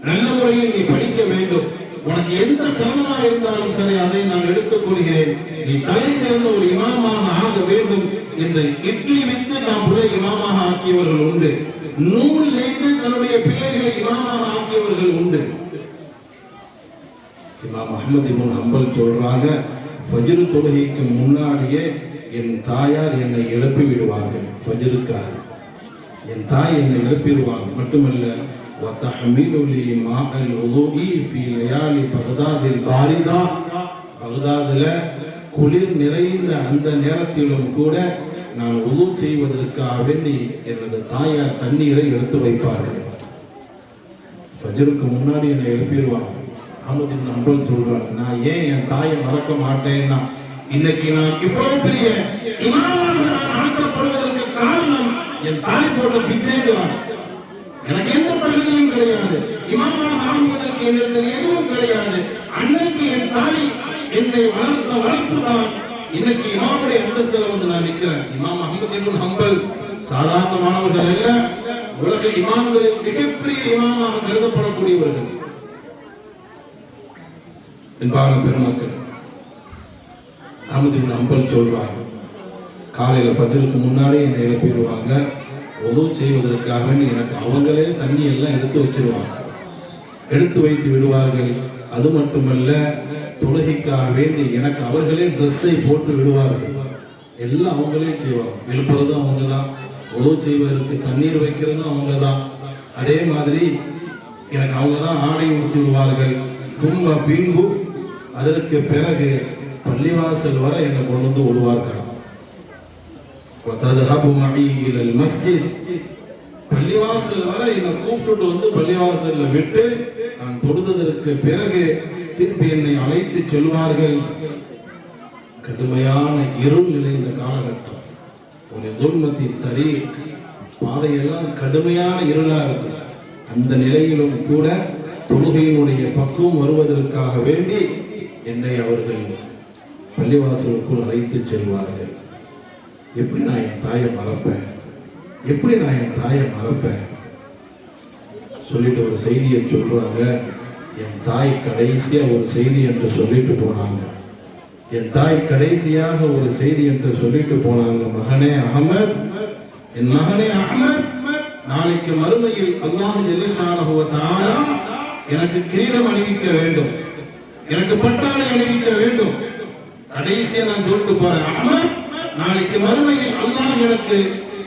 நல்ல முறையில் நீ படிக்க வேண்டும், உனக்கு எந்த சிரமமாக இருந்தாலும் சரி அதை நான் எடுத்துக் கொள்கிறேன், நீ தலை சிறந்த ஒரு இமாமாக ஆக வேண்டும் என்று இட்லி வித்து நாம் பிள்ளை இமாமாக ஆக்கியவர்கள் உண்டு. நூல் நெய்து தன்னுடைய பிள்ளைகளை இமாமாக ஆக்கியவர்கள் உண்டு. இமாம் அஹ்மத் இப்னு ஹம்பல் சொல்றாங்க, ஃபஜ்ர் தொழுகைக்கு முன்னாடியே என் தாயார் என்னை எழுப்பி விடுவார்கள். ஃபஜ்ருக்காக என் தாய் என்னை எழுப்பிடுவாங்க. மட்டுமல்ல, வதஹ்மீலு லி மாஅல் உதுஇ ஃபீ லயாலி பக்தாதில் பாரிதா, பக்தாதுல குளிர் நிறைந்த அந்த நேரத்திலும் கூட நான் உது செய்வதற்காக வேண்டி எனது தாயார் தண்ணீரை எடுத்து வைப்பார்கள். ஃபஜ்ருக்கு முன்னாடி என்னை எழுப்பிடுவாங்க. அஹ்மத் இப்னு ஹம்பல் சொல்றாங்க, நான் ஏன் என் தாயை மறக்க மாட்டேன்னா, இன்னைக்கு நான் இவ்வளவு பெரிய இமாமாக நான் ஆக்கப்படுவதற்கு காரணம் என் தாய் போட்ட பிச்சைதான். எனக்கு எந்த தகுதியும் கிடையாது, இமாமாக ஆகுவதற்கு என்னிடத்தில் எதுவும் கிடையாது. அன்னைக்கு என் தாய் என்னை வளர்த்த வளர்ப்பு தான் இன்னைக்கு இமாமுடைய அந்தஸ்தில வந்து நான் நிற்கிறேன். இமாம் அஹ்மத் இப்னு ஹம்பல் சாதாரணமானவர்கள் அல்ல, உலக இமாம்களில் மிகப்பெரிய இமாமாக கருதப்படக்கூடியவர்கள். என்பான பெருமக்கள், அஹ்மத் இப்னு ஹம்பல் சொல்றாங்க, காலையில ஃபஜ்ருக்கு முன்னாடி என்னை எழுப்பிடுவாங்க. உது செய்வதற்காக எனக்கு அவங்களே தண்ணி எல்லாம் எடுத்து வச்சிருவாங்க, எடுத்து வைத்து விடுவார்கள். அது மட்டுமல்ல, தொழுகைக்காக வேண்டி எனக்கு அவர்களே ட்ரெஸ்ஸை போட்டு விடுவார்கள். எல்லாம் அவங்களே செய்வாங்க. எழுப்புறதும் அவங்க தான், உது செய்வதற்கு தண்ணீர் வைக்கிறதும் அவங்க தான். அதே மாதிரி எனக்கு அவங்க தான் ஆடை உடுத்தி விடுவார்கள். சும்மா பின்பு அதற்கு பிறகு பள்ளிவாசல் வரை என்னை கொண்டு வந்து விடுவார்களாம். பள்ளிவாசல் வரை என்னை கூப்பிட்டு வந்து பள்ளிவாசல்ல விட்டு நான் தொழுதற்கு பிறகு திருப்பி என்னை அழைத்து செல்வார்கள். கடுமையான இருள் நிறைந்த காலகட்டம். ஒரு துன்மத்தின் தரீக், பாதையெல்லாம் கடுமையான இருளா இருக்கு. அந்த நிலையிலும் கூட தொழுகையினுடைய பக்குவம் வருவதற்காக வேண்டி என்னை அவர்கள் பள்ளிவாசலுக்குள் அழைத்து செல்வார்கள். எப்படி நான் என் தாயை மறப்பேன்? எப்படி நான் என் தாயை மறப்பேன்? சொல்லிட்டு ஒரு செய்தியை சொல்றாங்க. என் தாய் கடைசியா ஒரு செய்தி என்று சொல்லிட்டு போனாங்க. என் தாய் கடைசியாக ஒரு செய்தி என்று சொல்லிட்டு போனாங்க, மகனே அஹ்மத், என் மகனே அஹ்மத், நாளைக்கு மறுமையில் அல்லாஹ் ஜல்லஷானஹு வ தஆலா எனக்கு கிரீடம் அணிவிக்க வேண்டும், எனக்கு பட்டாடை அணிவிக்க வேண்டும். கடைசியா நான் சொல்லிட்டு போறேன், அஹ்மத், நாளைக்கு மறுமையில் அல்லாஹ் எனக்கு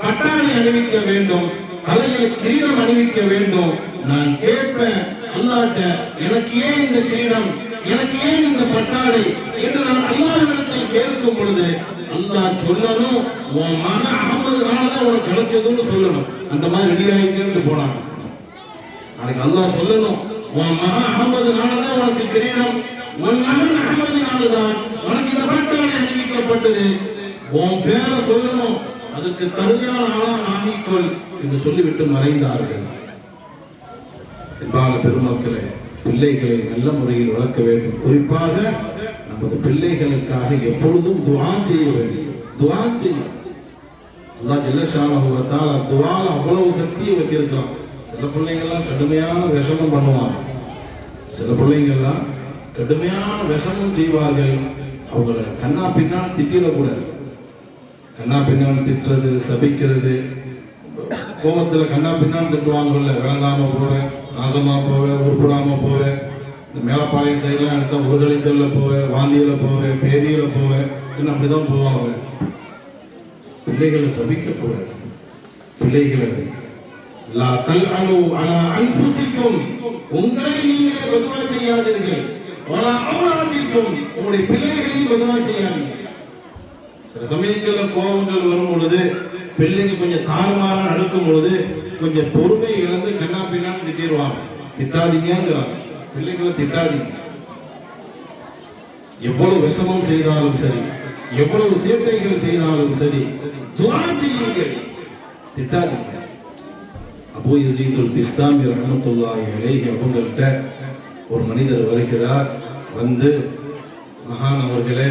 பட்டாடை அணிவிக்க வேண்டும், தலையில் கிரீடம் அணிவிக்க வேண்டும். நான் கேட்பேன் அல்லாஹ்ட்ட, எனக்கு ஏன் இந்த கிரீடம், எனக்கு ஏன் இந்த பட்டாடை என்று நான் அல்லாஹ்விடத்தில் கேட்கும் பொழுது அல்லாஹ் சொல்லணும், உன் மகன் அஹ்மதுனாலதான் உனக்கு கிடைச்சதுன்னு சொல்லணும். அந்த மாதிரி ரெடி ஆகிட்டு போனாங்க. நாளைக்கு அல்லாஹ் சொல்லணும், உன் மகன் அஹ்மதுனாலதான் உனக்கு கிரீடம், உன் மகன் அஹ்மதுனாலதான் உனக்கு இந்த பட்டாடை அணிவிக்கப்பட்டது. உன் பேரை சொல்லணும், அதுக்கு தகுதியான ஆளாக ஆகிக்கொள் என்று சொல்லிவிட்டு மறைந்தார்கள். என்பான பெருமக்களே, பிள்ளைகளை நல்ல முறையில் வளர்க்க வேண்டும். குறிப்பாக நமது பிள்ளைகளுக்காக எப்பொழுதும் துஆ செய்ய வேண்டும். துஆ செய்யும். அல்லாஹ் ஜல்லஷானஹு வ தஆலா துஆல அவ்வளவு சக்தியை வச்சிருக்கிறான். சில பிள்ளைங்கள்லாம் கடுமையான விஷமம் பண்ணுவாங்க, சில பிள்ளைங்கள்லாம் கடுமையான விஷமம் செய்வார்கள். அவங்கள கண்ணா பின்னான்னு திட்டிடக்கூடாது. கண்ணா பின்னான்னு திட்டுறது, சபிக்கிறது கோபத்துல கண்ணா பின்னான்னு திட்டுவாங்கல்ல, விளங்காம போவ, நாசமா போவ, உருப்படாம போவ, இந்த மேலப்பாளையம் சைட்லாம் எடுத்தா ஒரு கழிச்சல்ல போவ, வாந்தியில போவ, பேதியில போவ, இன்னும் அப்படிதான் போவாங்க. பிள்ளைகளை சபிக்க கூடாது. பிள்ளைகளை லா தல்அனு அலா அன்ஃபுசிக்கும், உங்களை நீங்களே பதுவா செய்யாதீர்கள். வலா அவுலாதிக்கும், உங்களுடைய பிள்ளைகளையும் பதுவா செய்யாதீங்க. சில சமயங்கள்ல கோபங்கள் வரும் பொழுது, பிள்ளைங்க கொஞ்சம் தாறுமாறா நடக்கும் பொழுது கொஞ்சம் பொறுமை இழந்து கண்ணா பின்னான்னு திட்டிடுவாங்க. திட்டாதீங்கிறாங்க. பிள்ளைகளை திட்டாதீங்க. எவ்வளவு விஷமம் செய்தாலும் சரி, எவ்வளவு சேட்டைகள் செய்தாலும் சரி, துஆ செய்யுங்கள், திட்டாதீங்க. அபூ யஸீதுல் பிஸ்தாமி ரஹ்மத்துல்லாஹி அலைஹி அவங்கள்ட்ட ஒரு மனிதர் வருகிறார். வந்து, மகான் அவர்களே,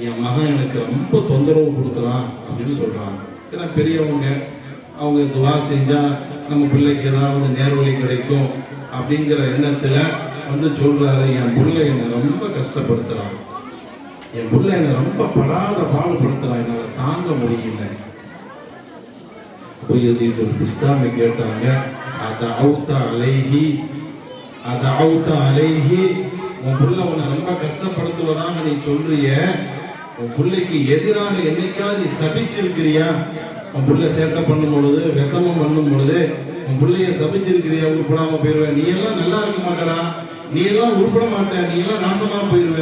என் மகன் எனக்கு ரொம்ப தொந்தரவு கொடுக்குறான் அப்படின்னு சொல்றாங்க. ஏன்னா பெரியவங்க, அவங்க துவா செஞ்சா நம்ம பிள்ளைக்கு ஏதாவது நேர்வழி கிடைக்கும் அப்படிங்கிற எண்ணத்துல வந்து சொல்றாரு, என் பிள்ளை என்னை ரொம்ப கஷ்டப்படுத்துறான், என் பிள்ளை என்னை ரொம்ப படாத பாடுபடுத்துறான், என்னால தாங்க முடியல. அபூ யஸீதுல் பிஸ்தாமி கேட்டாங்க, அதஅவுத அலைஹி, உன் புள்ள உன்னை ரொம்ப கஷ்டப்படுத்துவதாக நீ சொல்றிய, உன் பிள்ளைக்கு எதிராக என்னைக்காவது நீ சபிச்சிருக்கிறியா? உன் பிள்ளை சேட்டை பண்ணும் பொழுது, விஷமம் பண்ணும் பொழுது உன் பிள்ளைய சபிச்சிருக்கிறியா? உருப்படாம போயிருவ, நீ எல்லாம் நல்லா இருக்க மாட்டடா, நீ எல்லாம் உருப்பட மாட்ட, நீ எல்லாம் நாசமா போயிருவ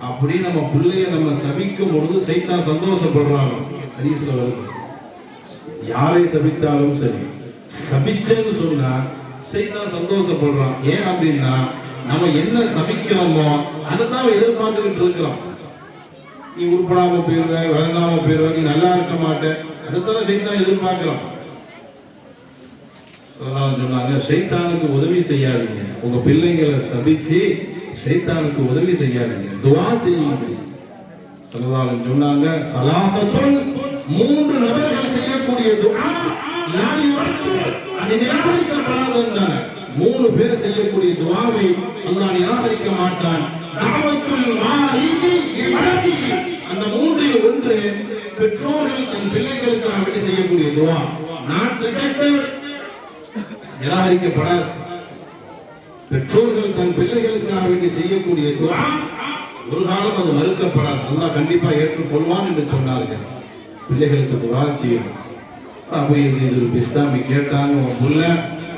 அப்படி நம்ம பிள்ளைய நம்ம சபிக்கும் பொழுது சைத்தான் சந்தோஷப்படுறாங்க. ஹதீஸ்ல வருது, யாரை சபித்தாலும் சரி, சபிச்சேன்னு சொன்னா சைத்தான் சந்தோஷப்படுறான். ஏன் அப்படின்னா நம்ம என்ன சபிக்கிறோமோ அதைத்தான் எதிர்பார்த்துக்கிட்டு இருக்கிறோம். நீ உருப்படாம போயிருவ, விளங்காம போயிருவ, நீ நல்லா இருக்க மாட்ட, அதைத்தான சைத்தான் எதிர்பார்க்கிறோம். சொன்னாங்க, சைத்தானுக்கு உதவி செய்யாதீங்க. உங்க பிள்ளைங்களை சபிச்சு சைத்தானுக்கு உதவி செய்யாதீங்க, துஆ செய்யுங்க. ஸல்லல்லாஹு சொன்னாங்க, ஸலாஹத்துன், 3 நபர்கள் செய்யக்கூடிய துஆ லா யுரத்து, அது நிராகரிக்கப்படாதுன்றாங்க. 3 பேர் செய்யக்கூடிய துஆவை அல்லாஹ் நிராகரிக்க மாட்டான். தஅவத்துல் வாலிதி லிவலதிஹி, அந்த 3ல் ஒன்று பெற்றோர்கள் தன் பிள்ளைகளுக்காக வேண்டி செய்யக்கூடிய துஆ. நாட் ரிஜெக்டட், நிராகரிக்கப்படாது. பெற்றோர்கள் தன் பிள்ளைகளுக்காக வேண்டி செய்யக்கூடிய துஆ ஒரு காலம் அது மறுக்கப்படாது. அல்லாஹ் கண்டிப்பா ஏற்றுக்கொள்வான் என்று சொன்னார்கள். பிள்ளைகளுக்கு துஆ செய்யணும். அபூ யஸீதுல் பிஸ்தாமி கேட்டாங்க, உன் புள்ள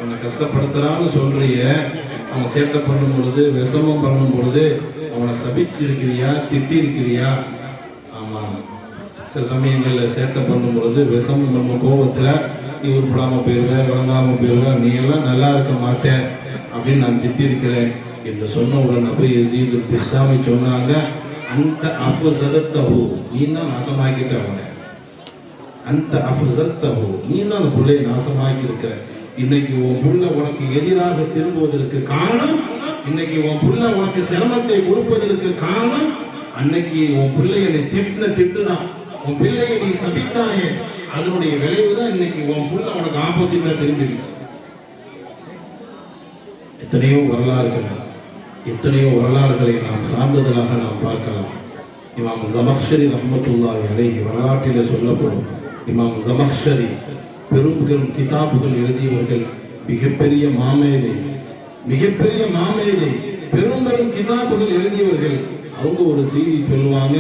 உன்னை கஷ்டப்படுத்துறான்னு சொல்றிய, அவன் சேட்டை பண்ணும் பொழுது, விஷமம் பண்ணும் பொழுது அவனை சபிச்சிருக்கிறியா, திட்டி இருக்கிறியா? ஆமா, சில சமயங்கள்ல சேட்டை பண்ணும் பொழுது, விஷமம் நம்ம கோபத்துல நீ உருப்படாம போயிருவ, விளங்காம போயிருவ, நீ எல்லாம் நல்லா இருக்க மாட்டேன் அப்படின்னு நான் திட்டி இருக்கிறேன் என்று சொன்ன உடனே அபூ யஸீதுல் பிஸ்தாமி சொன்னாங்க, அந்த அஃபஸதத்தஹு, நீ தான் நாசமாக்கிட்ட அவனை. அந்த அஃபஸதத்தஹு, நீ தான் அந்த பிள்ளையை நாசமாக்கி இருக்கிற. இன்னைக்கு உன் புள்ள உனக்கு எதிராக திரும்புவதற்கு காரணம், இன்னைக்கு உன் புள்ள உனக்கு சிரமத்தை கொடுப்பதற்கு காரணம், அன்னைக்கு உன் பிள்ளையை நீ திட்டின திட்டுதான், உன் பிள்ளையை நீ சபித்தாயே, அதனுடைய விளைவுதான் இன்னைக்கு உன் புள்ள உனக்கு ஆப்போசிட்டா திரும்பிடுச்சு. எத்தனையோ வரலாறுகளை நாம் சான்றிதழாக நாம் பார்க்கலாம். இமாம் ஜமக்ஷரி ரஹ்மத்துல்லாஹி அலைஹி வரலாற்றிலே சொல்லப்படும். இமாம் ஜமக்ஷரி பெரும் பெரும் கிதாபுகள் எழுதியவர்கள், மிகப்பெரிய மாமேதை, பெரும் பெரும் கிதாபுகள் எழுதியவர்கள். அவங்க ஒரு செய்தி சொல்லுவாங்க,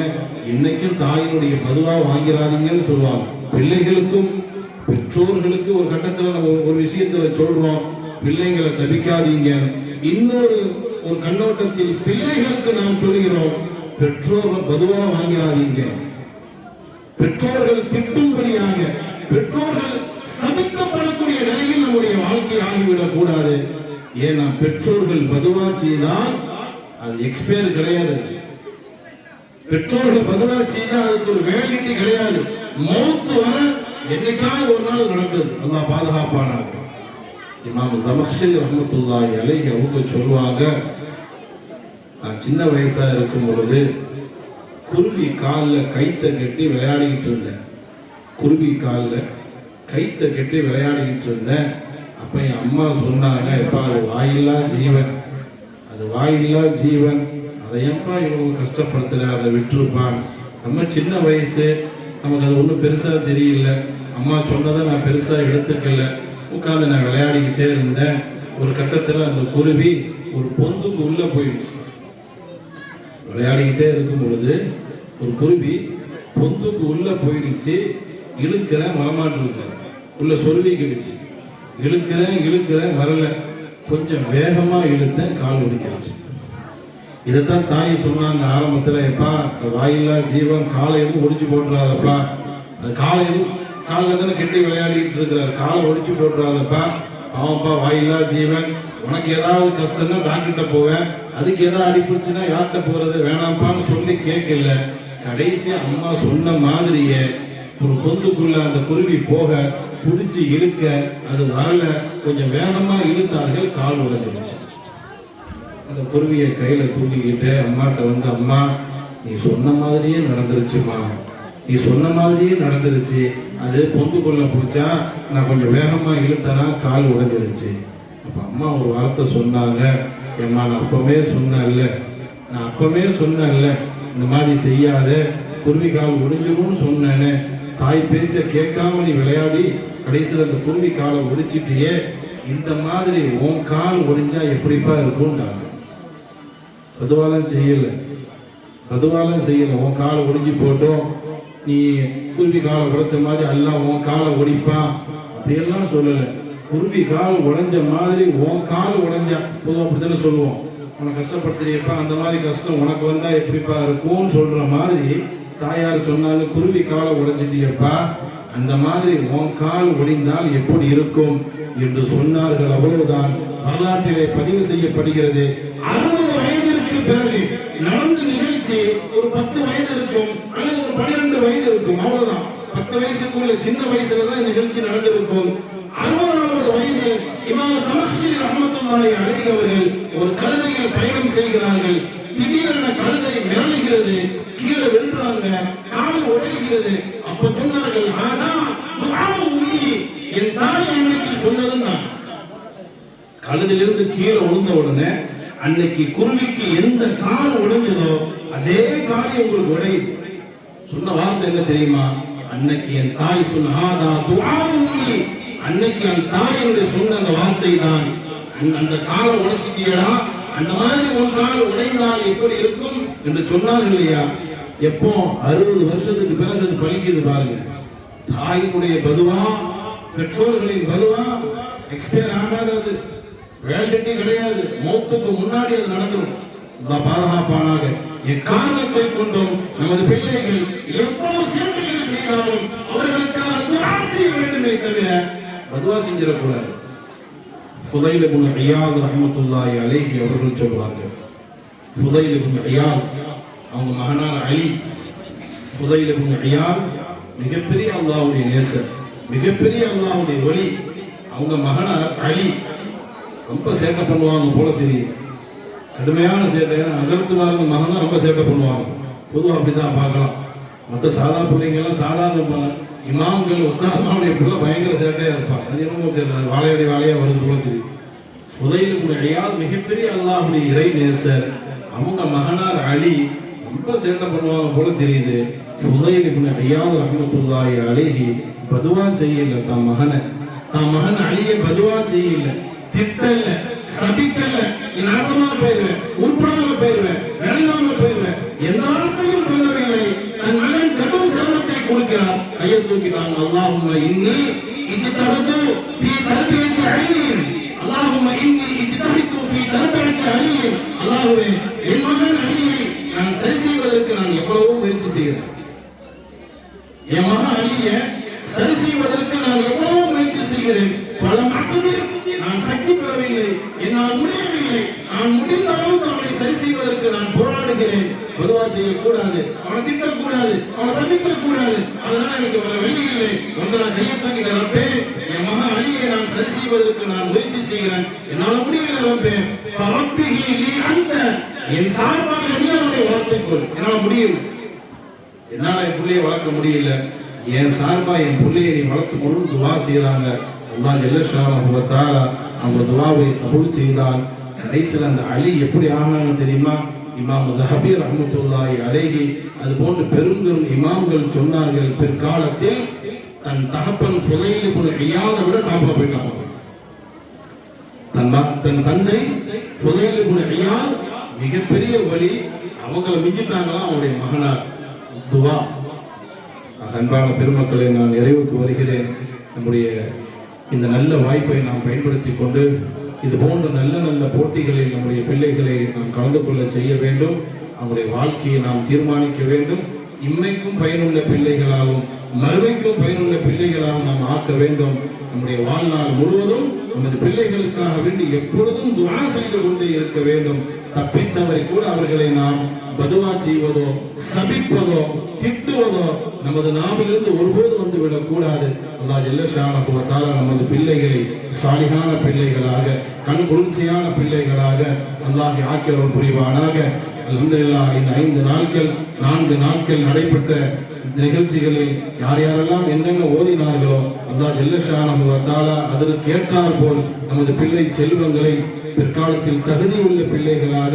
இன்னைக்கும் தாயினுடைய பதுவா வாங்கிறாதீங்கன்னு சொல்லுவாங்க. பிள்ளைகளுக்கும் பெற்றோர்களுக்கு ஒரு கட்டத்துல நம்ம ஒரு விஷயத்துல சொல்றோம், பிள்ளைங்களை சபிக்காதீங்க. இன்னொரு ஒரு கண்ணோட்டத்தில் பிள்ளைகளுக்கு நாம் சொல்கிறோம், பெற்றோர்கள் பதுவா வாங்கிறாதீங்க. பெற்றோர்கள் திட்டும்படியாக, பெற்றோர்கள் சபிக்கப்படக்கூடிய நிலையில் நம்முடைய வாழ்க்கை ஆகிவிடக் கூடாது. ஏன்னா பெற்றோர்கள் பதுவா செய்தால் அது எக்ஸ்பயர் கிடையாது. பெற்றோர்கள் பதுவா செய்தால் அதுக்கு ஒரு வேலிட்டி கிடையாது. மௌத்து வர என்னைக்காவது ஒரு நாள் நடக்குது. அல்லாஹ் பாதுகாப்பானாக. இமாம் ஜமக்ஷரி ரஹ்மத்துல்லாஹி அலைஹி அவங்க சொல்லுவாங்க, நான் சின்ன வயசா இருக்கும் பொழுது குருவி காலில் கைத்தை கட்டி விளையாடிக்கிட்டு இருந்தேன். அப்ப என் அம்மா சொன்னாங்க, எப்பா அது வாயில்லா ஜீவன், அதை ஏன்பா இவங்க கஷ்டப்படுத்தல, அதை விட்டுருப்பான். நம்ம சின்ன வயசு, நமக்கு அது ஒன்றும் பெருசா தெரியல, அம்மா சொன்னதை நான் பெருசா எடுத்துக்கல, உட்கார்ந்து நான் விளையாடிக்கிட்டே இருந்தேன். ஒரு கட்டத்துல அந்த குருவி ஒரு பொந்துக்கு உள்ள போயிடுச்சு. விளையாடிக்கிட்டே இருக்கும் பொழுது ஒரு குருவி பொந்துக்கு உள்ள போயிடுச்சு. இழுக்கிறேன், வரமாட்டிருக்க, உள்ள சொருவிக்கிடுச்சு. இழுக்கிறேன் வரல, கொஞ்சம் வேகமா இழுத்தேன், கால் ஒடிக்கிடுச்சு. இதைத்தான் தாய் சொன்னாங்க ஆரம்பத்துல, எப்பா வாயில்லா ஜீவன் காலை எதுவும் ஒடிச்சு போட்டுறாதப்பா, அது காலில் தானே கெட்டி விளையாடிட்டு இருக்கிறார், காலை ஒடிச்சு போட்டுறாதப்பா, அவன்ப்பா வாயில்லா ஜீவன், உனக்கு ஏதாவது கஷ்டம்னா டாக்டர்கிட்ட போவேன், அதுக்கு ஏதாவது அடிப்பிடிச்சுன்னா யார்கிட்ட போறது, வேணாம்ப்பான்னு சொல்லி கேட்கல. கடைசி அம்மா சொன்ன மாதிரியே ஒரு பொந்துக்குள்ள அந்த குருவி போக பிடிச்சி இழுக்க அது வரல, கொஞ்சம் வேகமா இழுத்தார்கள், கால் உடைஞ்சிருச்சு. அந்த குருவியை கையில தூக்கிக்கிட்டு அம்மாட்ட வந்து, அம்மா நீ சொன்ன மாதிரியே நடந்துருச்சுமா, நீ சொன்ன மாதிரியே நடந்துருச்சு, அது பொந்துக்குள்ள போச்சா, நான் கொஞ்சம் வேகமா இழுத்தனா கால் உடைஞ்சிருச்சு. அப்ப அம்மா ஒரு வார்த்தை சொன்னாங்க, ஏம்மா நான் அப்பவே சொன்னேன்ல இந்த மாதிரி செய்யாத, குருவி கால் ஒடிஞ்சிரும்னு சொன்னேன்னு, தாய் பேச்ச கேட்காம நீ விளையாடி கடைசியில் அந்த குருவி காலை ஒடிச்சிட்டியே, இந்த மாதிரி உன் கால் ஒடிஞ்சா எப்படிப்பா இருக்கும்ட்டாங்க. பதுவாலாம் செய்யல, உன் காலை ஒடிஞ்சு போட்டோம், நீ குருவி காலை உடைச்ச மாதிரி அல்ல உன் காலை ஒடிப்பான் அப்படியெல்லாம் சொல்லலை. குருவி கால் உடைஞ்ச மாதிரி உன் கால் உடைஞ்சா பொதுவாக அப்படித்தானே சொல்லுவோம், உனக்கு கஷ்டப்படுத்துறியப்பா, அந்த மாதிரி கஷ்டம் உனக்கு வந்தா எப்படிப்பா இருக்கும்னு சொல்ற மாதிரி தாயார் சொன்னாங்க, குருவி காலை உடைச்சிட்டியப்பா, அந்த மாதிரி உன் கால் ஒடிந்தால் எப்படி இருக்கும் என்று சொன்னார்கள். அவ்வளவுதான் வரலாற்றிலே பதிவு செய்யப்படுகிறது. 60 வயதிற்கு பிறகு நடந்த நிகழ்ச்சி ஒரு 10 வயது இருக்கும் அல்லது ஒரு 12 வயது இருக்கும், அவ்வளவுதான். 10 வயசுக்குள்ள சின்ன வயசுலதான் நிகழ்ச்சி நடந்திருக்கும். 60வது வயதில் இமாம் சமக்ஷரி ரஹ்மத்துல்லாஹி அலைஹி அவர்கள் ஒரு கழுதையில் பயணம் செய்கிறார்கள். திடீரென கழுதை மிரளுகிறது, கீழே விழுறாங்க, கால் உடைகிறது. அப்ப சொன்னார்கள், என் தாய் அன்னைக்கு சொன்னதுன்னா, கழுதிலிருந்து கீழே விழுந்த உடனே அன்னைக்கு குருவிக்கு எந்த கால் உடைஞ்சதோ அதே கால் உங்களுக்கு உடையுது. சொன்ன வார்த்தை என்ன தெரியுமா? அன்னைக்கு என் தாய் சொன்ன அன்னைக்கு என் தாய் என்று சொன்ன அந்த வார்த்தை தான், அந்த காலை உடைச்சிட்டியடா, அந்த மாதிரி உன் கால் உடைந்தால் எப்படி இருக்கும் என்று சொன்னார்கள் இல்லையா? எப்போ 60 வருஷத்துக்கு பிறகு அது பலிக்குது பாருங்க. தாயினுடைய பதுவா, பெற்றோர்களின் பதுவா எக்ஸ்பயர் ஆகாதது, வேலிடிட்டி கிடையாது, மௌத்துக்கு முன்னாடி அது நடந்துடும். பாதுகாப்பானாக. எக்காரணத்தை கொண்டும் நமது பிள்ளைகள் எவ்வளவு சேட்டைகள் செய்தாலும் அவர்களுக்காக துஆ செய்ய வேண்டுமே தவிர பதுவா செஞ்சிடக்கூடாது. ஃபுதைல் இப்னு இயாத் ரஹ்மத்துல்லாஹி அலைஹி அவர்கள் சொல்வார்கள், ஃபுதைல் இப்னு இயாத் அவங்க மகனார் அலி, ஃபுதைல் இப்னு இயாத் மிகப்பெரிய அல்லாஹ்வுடைய நேசர், மிகப்பெரிய அல்லாஹ்வுடைய வலி. அவங்க மகனார் அலி ரொம்ப சேட்டை பண்ணுவாங்க போல தெரியுது, கடுமையான சேட்டை. ஏன்னா ஹஸரத்துமார்கள் மகன் ரொம்ப சேட்டை பண்ணுவாங்க, பொதுவாக அப்படிதான் பார்க்கலாம். மற்ற சாதா பிள்ளைங்க எல்லாம் சாதாரண இமாம்கள் உஸ்தாதுமாவுடைய பிள்ளை பயங்கர சேட்டையா இருப்பாங்க. அது என்னமோ தெரியல, வாழையா வருது போல தெரியுது. ஃபுதைல் இப்னு இயாத் மிகப்பெரிய அல்லாஹ்வுடைய இறை நேசர், அவங்க மகனார் அலி ரொம்ப சேட்டை பண்ணுவாங்க போல தெரியுது. ஃபுதைல் இப்னு இயாத் ரஹ்மத்துல்லாஹி அலைஹி பதுவா செய்யல, தான் மகன் அலியை பதுவா செய்யல, திட்டல்ல, சபிக்கல்ல, நீ நாசமா போயிருவேன், உருப்படாம போயிருவேன், விளங்காம போயிருவேன், எந்த வார்த்தையும் சொல்லவில்லை. தன் மகன் கடும் சிரமத்தை கொடுக்கிறார், கையை தூக்கினாங்க. அல்லாஹும்ம இன்னி இஜ்தஹது ஃபீ தர்பியத்தி அலி, அல்லாஹும்ம இன்னி இஜ்தஹது ஃபீ தர்பியத்தி அலி, அல்லாஹ்வே என் மகன் அலியை நான் சரி செய்வதற்கு நான் எவ்வளவோ முயற்சி செய்கிறேன், என் மகன் அலியை சரி செய்வதற்கு நான் எவ்வளவோ முயற்சி செய்கிறேன். ஃபலம் அக்திர், நான் சக்தி பெறவில்லை, என்னால் முடியவில்லை, நான் முடிந்த அளவுக்கு அவனை சரி செய்வதற்கு நான் போராடுகிறேன். பொதுவா செய்யக்கூடாது, அவனை திட்டக்கூடாது, அவனை சபிக்க கூடாது, அதனால எனக்கு வர வழி இல்லை. ஒன்று நான் கையை தூக்கிட்ட ரப்பே, என் மகன் அலியை நான் சரி செய்வதற்கு நான் முயற்சி செய்கிறேன், என்னால முடியல ரப்பே. ஃபரப்பிஹி லி அன்த, என் சார்பாக நீ அவனை வளர்த்துக்கொள், என்னால முடியல, என்னால என் பிள்ளையை வளர்க்க முடியல, என் சார்பா என் பிள்ளையை நீ வளர்த்துக்கொள்ளும் துவா செய்யறாங்க. அல்லாஹ் ஜல்ல ஷானஹு வ தஆலா அவங்க துவாவை கபூல் செய்தான். கடைசியில் அந்த அலி எப்படி ஆனாங்க தெரியுமா? இமாம் ذهبي ரஹ்மத்துல்லாஹி அலைஹி அது போன்று பெரும் இமாம்கள் சொன்னார்கள், பிற்காலத்தில் தன் தகப்பன் ஃபுதைல் இப்னு இயாதை விட டாப்ல போயிட்டாங்க. தன் தந்தை ஃபுதைல் இப்னு இயாத் மிகப்பெரிய வழி, அவங்கள மிஞ்சிட்டாங்களாம் அவருடைய மகனார் துவா. அன்பான பெருமக்களை, நான் நிறைவுக்கு வருகிறேன். நம்முடைய இந்த நல்ல வாய்ப்பை நாம் பயன்படுத்தி கொண்டு இது போன்ற நல்ல நல்ல போட்டிகளில் நம்முடைய பிள்ளைகளை நாம் கலந்து கொள்ள செய்ய வேண்டும். அவங்களுடைய வாழ்க்கையை நாம் தீர்மானிக்க வேண்டும். இம்மைக்கும் பயனுள்ள பிள்ளைகளாகவும் மறுமைக்கும் பயனுள்ள பிள்ளைகளாகவும் நாம் ஆக்க வேண்டும். நம்முடைய வாழ்நாள் முழுவதும் நமது பிள்ளைகளுக்காக வேண்டி எப்பொழுதும் துஆ செய்து கொண்டே இருக்க வேண்டும். தப்பித்தவரை கூட அவர்களை நாம் பதுவா செய்வதோ சபிப்பதோ திட்டுவதோ நமது நாவிலிருந்து ஒருபோது வந்து விடக்கூடாது. அல்லாஹ் ஜல்ல ஷானஹு வ தஆலா நமது பிள்ளைகளை சாலிஹான பிள்ளைகளாக, கண் குளிர்ச்சியான பிள்ளைகளாக அல்லாஹ் ஆக்கியருள் புரிவானாக. அல்ஹம்துலில்லாஹ், இந்த 4 நாட்கள் நடைபெற்ற நிகழ்ச்சிகளில் யார் யாரெல்லாம் என்னென்ன ஓதினார்களோ அல்லாஹ் ஜல்ல ஷானஹு வ தஆலா அதற்கு ஏற்றார் போல் நமது பிள்ளை செல்வங்களை பிற்காலத்தில் தகுதியுள்ள பிள்ளைகளாக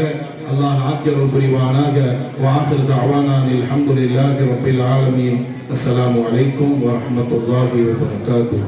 அல்லாஹ் ஆக்கியருள் புரிவானாக. வாஹிரு தஅவானா அல்ஹம்துலில்லாஹி ரப்பில் ஆலமீன். அஸ்ஸலாமு அலைக்கும் வரஹ்மத்துல்லாஹி வபரகாத்துஹு.